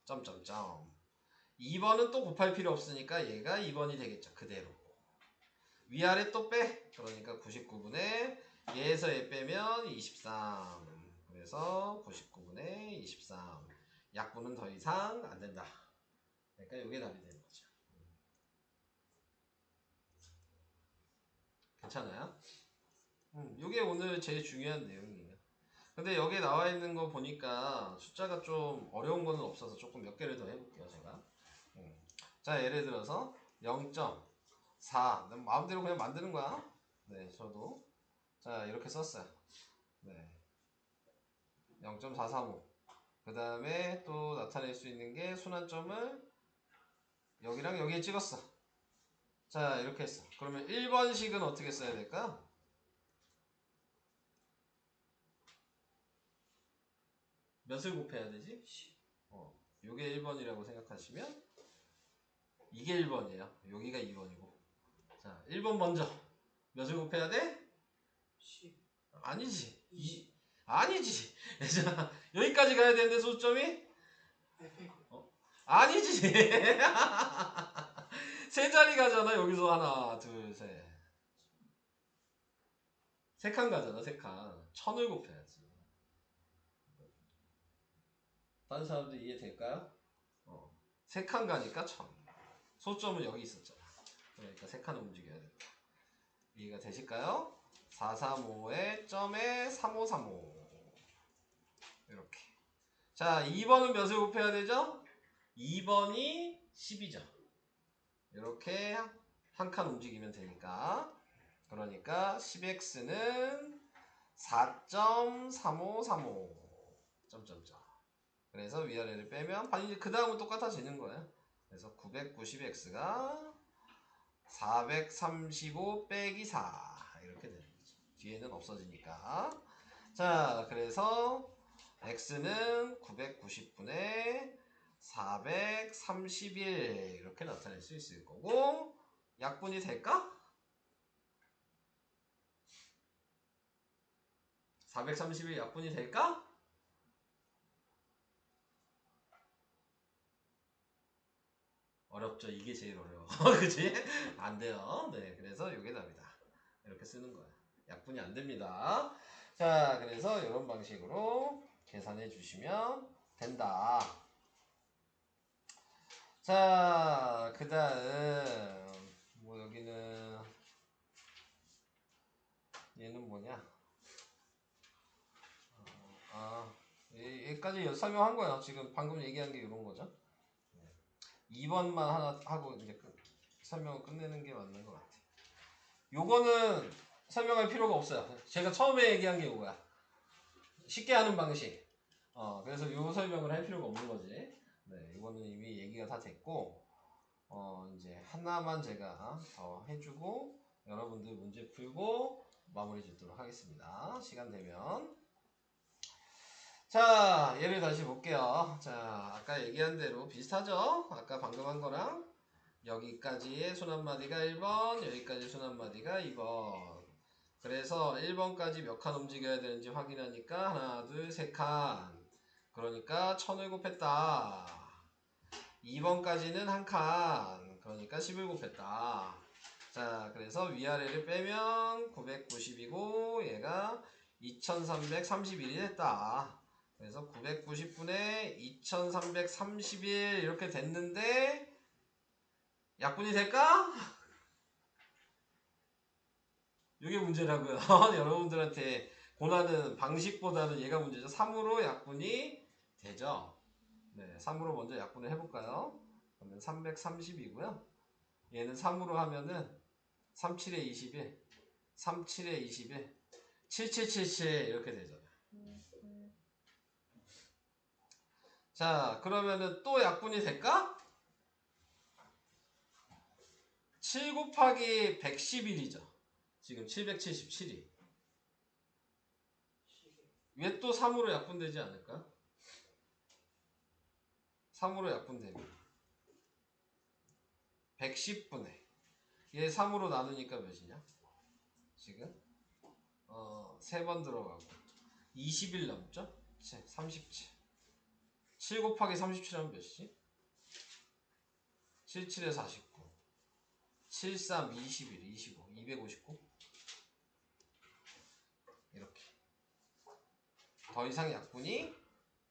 점점점. 2번은 또 곱할 필요 없으니까 얘가 2번이 되겠죠. 그대로. 위아래 또 빼. 그러니까 99분의 얘에서 얘 빼면 23. 그래서 99분의 23. 약분은 더 이상 안 된다. 그러니까 이게 답이 되는 거죠. 괜찮아요? 이게 오늘 제일 중요한 내용이에요. 근데 여기에 나와 있는 거 보니까 숫자가 좀 어려운 거는 없어서 조금 몇 개를 더 해볼게요, 제가. 자, 예를 들어서 0. 4. 마음대로 그냥 만드는 거야. 네, 저도. 자, 이렇게 썼어요. 네. 0.435. 그 다음에 또 나타낼 수 있는 게 순환점을 여기랑 여기에 찍었어. 자, 이렇게 했어. 그러면 1번식은 어떻게 써야 될까? 몇을 곱해야 되지? 요게 1번이라고 생각하시면 이게 1번이에요. 여기가 2번이고. 자, 1번 먼저. 몇을 곱해야 돼? 10. 아니지. 20. 아니지. 자, 여기까지 가야 되는데 소점이? 100. 아니지. 세 자리 가잖아. 여기서 하나, 둘, 셋. 세 칸 가잖아. 세 칸. 1000을 곱해야지. 다른 사람들 이해될까요? 세 칸 가니까 1000. 소점은 여기 있었잖아. 그러니까 세 칸을 움직여야 된다. 이해가 되실까요? 435에 점에 3535. 이렇게. 자, 2번은 몇을 곱해야 되죠? 2번이 10이죠. 이렇게 한 칸 움직이면 되니까. 그러니까 10x는 4.3535. 점점점. 그래서 위아래를 빼면 이제 그 다음은 똑같아지는 거예요. 그래서 990x가 435 빼기 4 이렇게 되는 거죠. 뒤에는 없어지니까. 자, 그래서 x는 990분의 431 이렇게 나타낼 수 있을 거고, 약분이 될까? 431 약분이 될까? 어렵죠. 이게 제일 어려워. 그치? 안 돼요. 네, 그래서 이게 답이다. 이렇게 쓰는 거야. 약분이 안 됩니다. 자, 그래서 이런 방식으로 계산해 주시면 된다. 자, 그 다음 뭐 여기는 얘는 뭐냐? 여기까지 설명한 거예요. 지금 방금 얘기한 게 이런 거죠. 2번만 하나 하고 이제 설명을 끝내는 게 맞는 것 같아요. 요거는 설명할 필요가 없어요. 제가 처음에 얘기한 게 이거야. 쉽게 하는 방식. 그래서 요 설명을 할 필요가 없는 거지. 네, 이거는 이미 얘기가 다 됐고, 이제 하나만 제가 더 해주고, 여러분들 문제 풀고 마무리 짓도록 하겠습니다. 시간 되면. 자, 예를 다시 볼게요. 자, 아까 얘기한 대로 비슷하죠? 아까 방금 한 거랑. 여기까지의 순환마디가 1번, 여기까지 순환마디가 2번. 그래서 1번까지 몇 칸 움직여야 되는지 확인하니까 하나, 둘, 세 칸. 그러니까 1000을 곱했다. 2번까지는 한 칸. 그러니까 10을 곱했다. 자, 그래서 위아래를 빼면 990이고 얘가 2331이 됐다. 그래서 990분의 2331 이렇게 됐는데 약분이 될까? 이게 문제라고요. 여러분들한테 고난은 방식보다는 얘가 문제죠. 3으로 약분이 되죠. 네, 3으로 먼저 약분을 해볼까요? 그러면 330이고요. 얘는 3으로 하면은 37에 21, 37에 21, 7777 이렇게 되죠. 자, 그러면은 또 약분이 될까? 7 곱하기 111이죠. 지금 777이. 왜 또 3으로 약분되지 않을까? 3으로 약분되면 110분의 얘 3으로 나누니까 몇이냐? 지금 3번 들어가고 20일 넘죠? 37. 7 곱하기 37하면 몇이지? 77에 49. 73, 21, 25, 259. 이렇게. 더 이상 약분이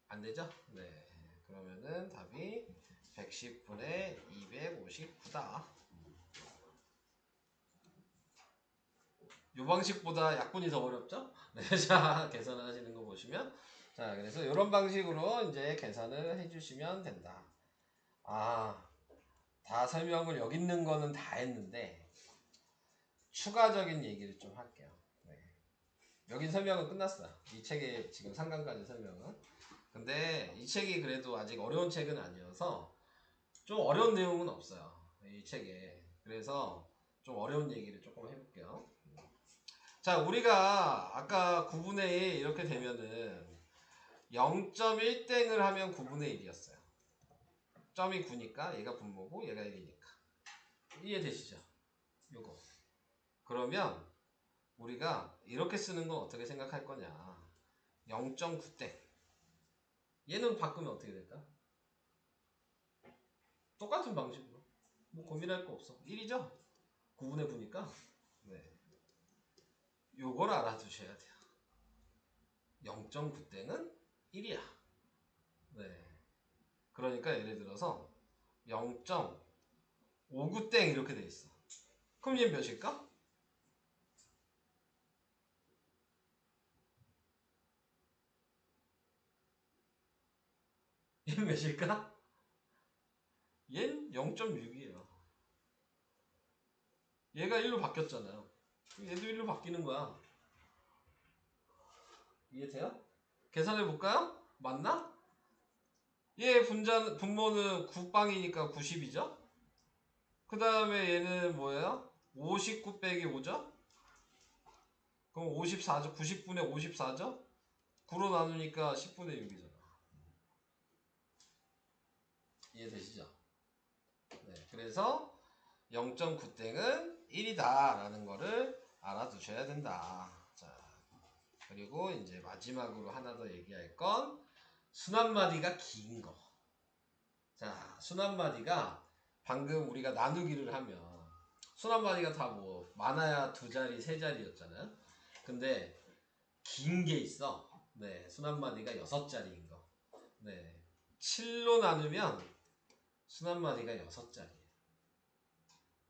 안 되죠? 네. 그러면은 답이 110분의 259다. 요 방식보다 약분이 더 어렵죠? 네, 자, 계산을 하시는 거 보시면. 자, 그래서 이런 방식으로 이제 계산을 해주시면 된다. 다 설명을 여기 있는 거는 다 했는데, 추가적인 얘기를 좀 할게요. 네. 여기 설명은 끝났어요. 이 책의 지금 3강까지 설명은. 근데 이 책이 그래도 아직 어려운 책은 아니어서 좀 어려운 내용은 없어요. 이 책에. 그래서 좀 어려운 얘기를 조금 해볼게요. 자, 우리가 아까 9분의 1 이렇게 되면은 0.1땡을 하면 9분의 1이었어요. 점이 9니까 얘가 분모고 얘가 1이니까. 이해되시죠? 요거. 그러면 우리가 이렇게 쓰는 건 어떻게 생각할 거냐. 0.9땡. 얘는 바꾸면 어떻게 될까? 똑같은 방식으로. 뭐 고민할 거 없어. 1이죠? 9분의 9니까. 네. 요걸 알아두셔야 돼요. 0.9땡은 1이야. 네. 그러니까 예를 들어서 0.59땡 이렇게 돼 있어. 그럼 얘 몇일까? 얘 몇일까? 얘는 0.6이에요. 얘가 1로 바뀌었잖아요. 얘도 1로 바뀌는 거야. 이해돼요? 계산해 볼까요? 맞나? 얘 분모는 9빵이니까 90이죠? 그 다음에 얘는 뭐예요? 59 빼기 5죠? 그럼 54죠? 90분의 54죠? 9로 나누니까 10분의 6이잖아. 이해되시죠? 네, 그래서 0.9땡은 1이다 라는 거를 알아두셔야 된다. 자, 그리고 이제 마지막으로 하나 더 얘기할 건 순환마디가 긴 거. 자, 순환마디가 방금 우리가 나누기를 하면 순환마디가 다 뭐 많아야 2자리, 3자리였잖아요. 근데 긴 게 있어. 네, 순환마디가 6자리인 거. 네, 7로 나누면 순환마디가 6자리예요.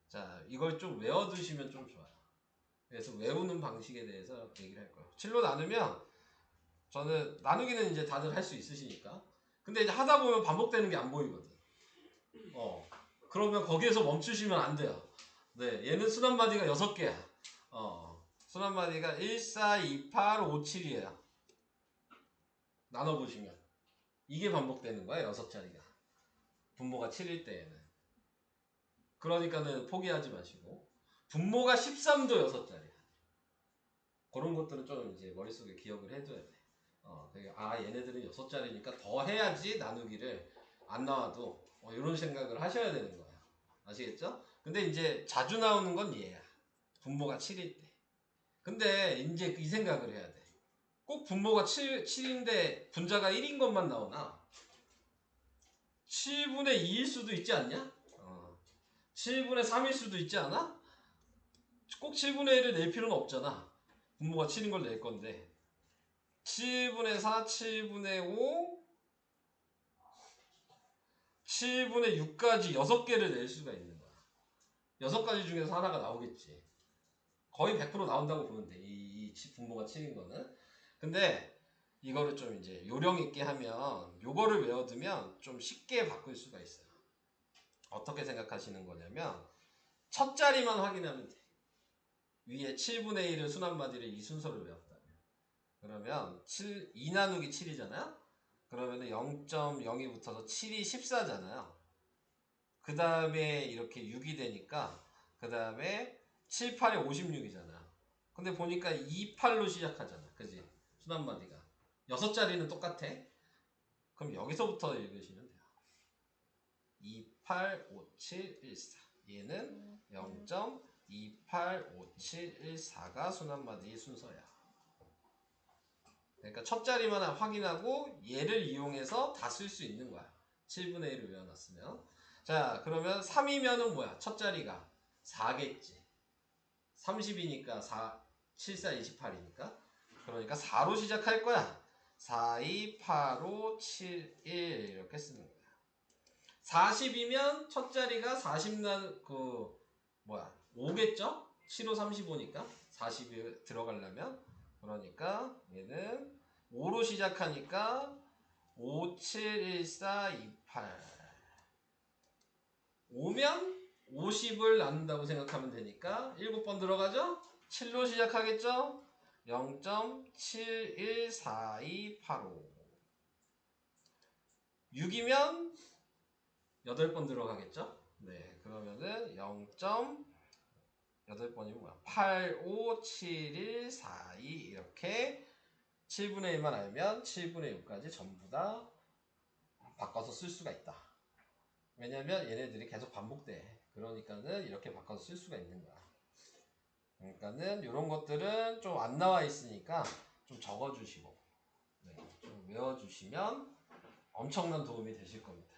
자, 이걸 좀 외워두시면 좀 좋아요. 그래서 외우는 방식에 대해서 얘기를 할 거예요. 7로 나누면 저는 나누기는 이제 다들 할 수 있으시니까. 근데 이제 하다 보면 반복되는 게 안 보이거든. 그러면 거기에서 멈추시면 안 돼요. 네, 얘는 순환마디가 6개야. 순환마디가 1, 4, 2, 8, 5, 7이에요. 나눠보시면. 이게 반복되는 거야, 6자리가. 분모가 7일 때에는. 그러니까는 포기하지 마시고. 분모가 13도 6자리야. 그런 것들은 좀 이제 머릿속에 기억을 해둬야 돼. 얘네들은 6자리니까 더 해야지 나누기를 안 나와도 이런 생각을 하셔야 되는 거야. 아시겠죠? 근데 이제 자주 나오는 건 얘야. 분모가 7일 때. 근데 이제 이 생각을 해야 돼. 꼭 분모가 7인데 분자가 1인 것만 나오나? 7분의 2일 수도 있지 않냐? 7분의 3일 수도 있지 않아? 꼭 7분의 1을 낼 필요는 없잖아. 분모가 7인 걸 낼 건데. 7분의 4, 7분의 5, 7분의 6까지 6개를 낼 수가 있는 거야. 6가지 중에서 하나가 나오겠지. 거의 100% 나온다고 보면 돼. 이 분모가 7인 거는. 근데 이거를 좀 이제 요령 있게 하면 요거를 외워두면 좀 쉽게 바꿀 수가 있어요. 어떻게 생각하시는 거냐면 첫 자리만 확인하면 돼. 위에 7분의 1을 순환마디를 이 순서를 외웠다면. 그러면 2 나누기 7이잖아요. 그러면 0.0이 붙어서 7이 14잖아요. 그 다음에 이렇게 6이 되니까 그 다음에 7, 8에 56이잖아. 근데 보니까 2, 8로 시작하잖아. 그지? 순환마디가. 6자리는 똑같아. 그럼 여기서부터 읽으시면 돼요. 2, 8, 5, 7, 1, 4. 얘는 0.285714가 순환마디 순서야. 그러니까 첫 자리만 확인하고 얘를 이용해서 다 쓸 수 있는 거야. 7분의 1을 외워놨으면. 자, 그러면 3이면은 뭐야? 첫 자리가 4겠지. 30이니까 4, 7, 4, 28이니까. 그러니까 4로 시작할 거야. 4, 2, 8, 5, 7, 1 이렇게 쓰는 거야. 40이면 첫 자리가 5겠죠? 7, 5, 35니까 40이 들어가려면. 그러니까 얘는 5로 시작하니까 5, 7, 1, 4, 2, 8. 5면 50을 나눈다고 생각하면 되니까 7번 들어가죠? 7로 시작하겠죠? 0.714285 6이면 8번 들어가겠죠? 네, 그러면은 8번이 뭐야? 857142 이렇게 7분의 1만 알면 7분의 6까지 전부 다 바꿔서 쓸 수가 있다. 왜냐면 얘네들이 계속 반복돼. 그러니까는 이렇게 바꿔서 쓸 수가 있는 거야. 그러니까는 이런 것들은 좀 안 나와 있으니까 좀 적어주시고 네, 좀 외워주시면 엄청난 도움이 되실 겁니다.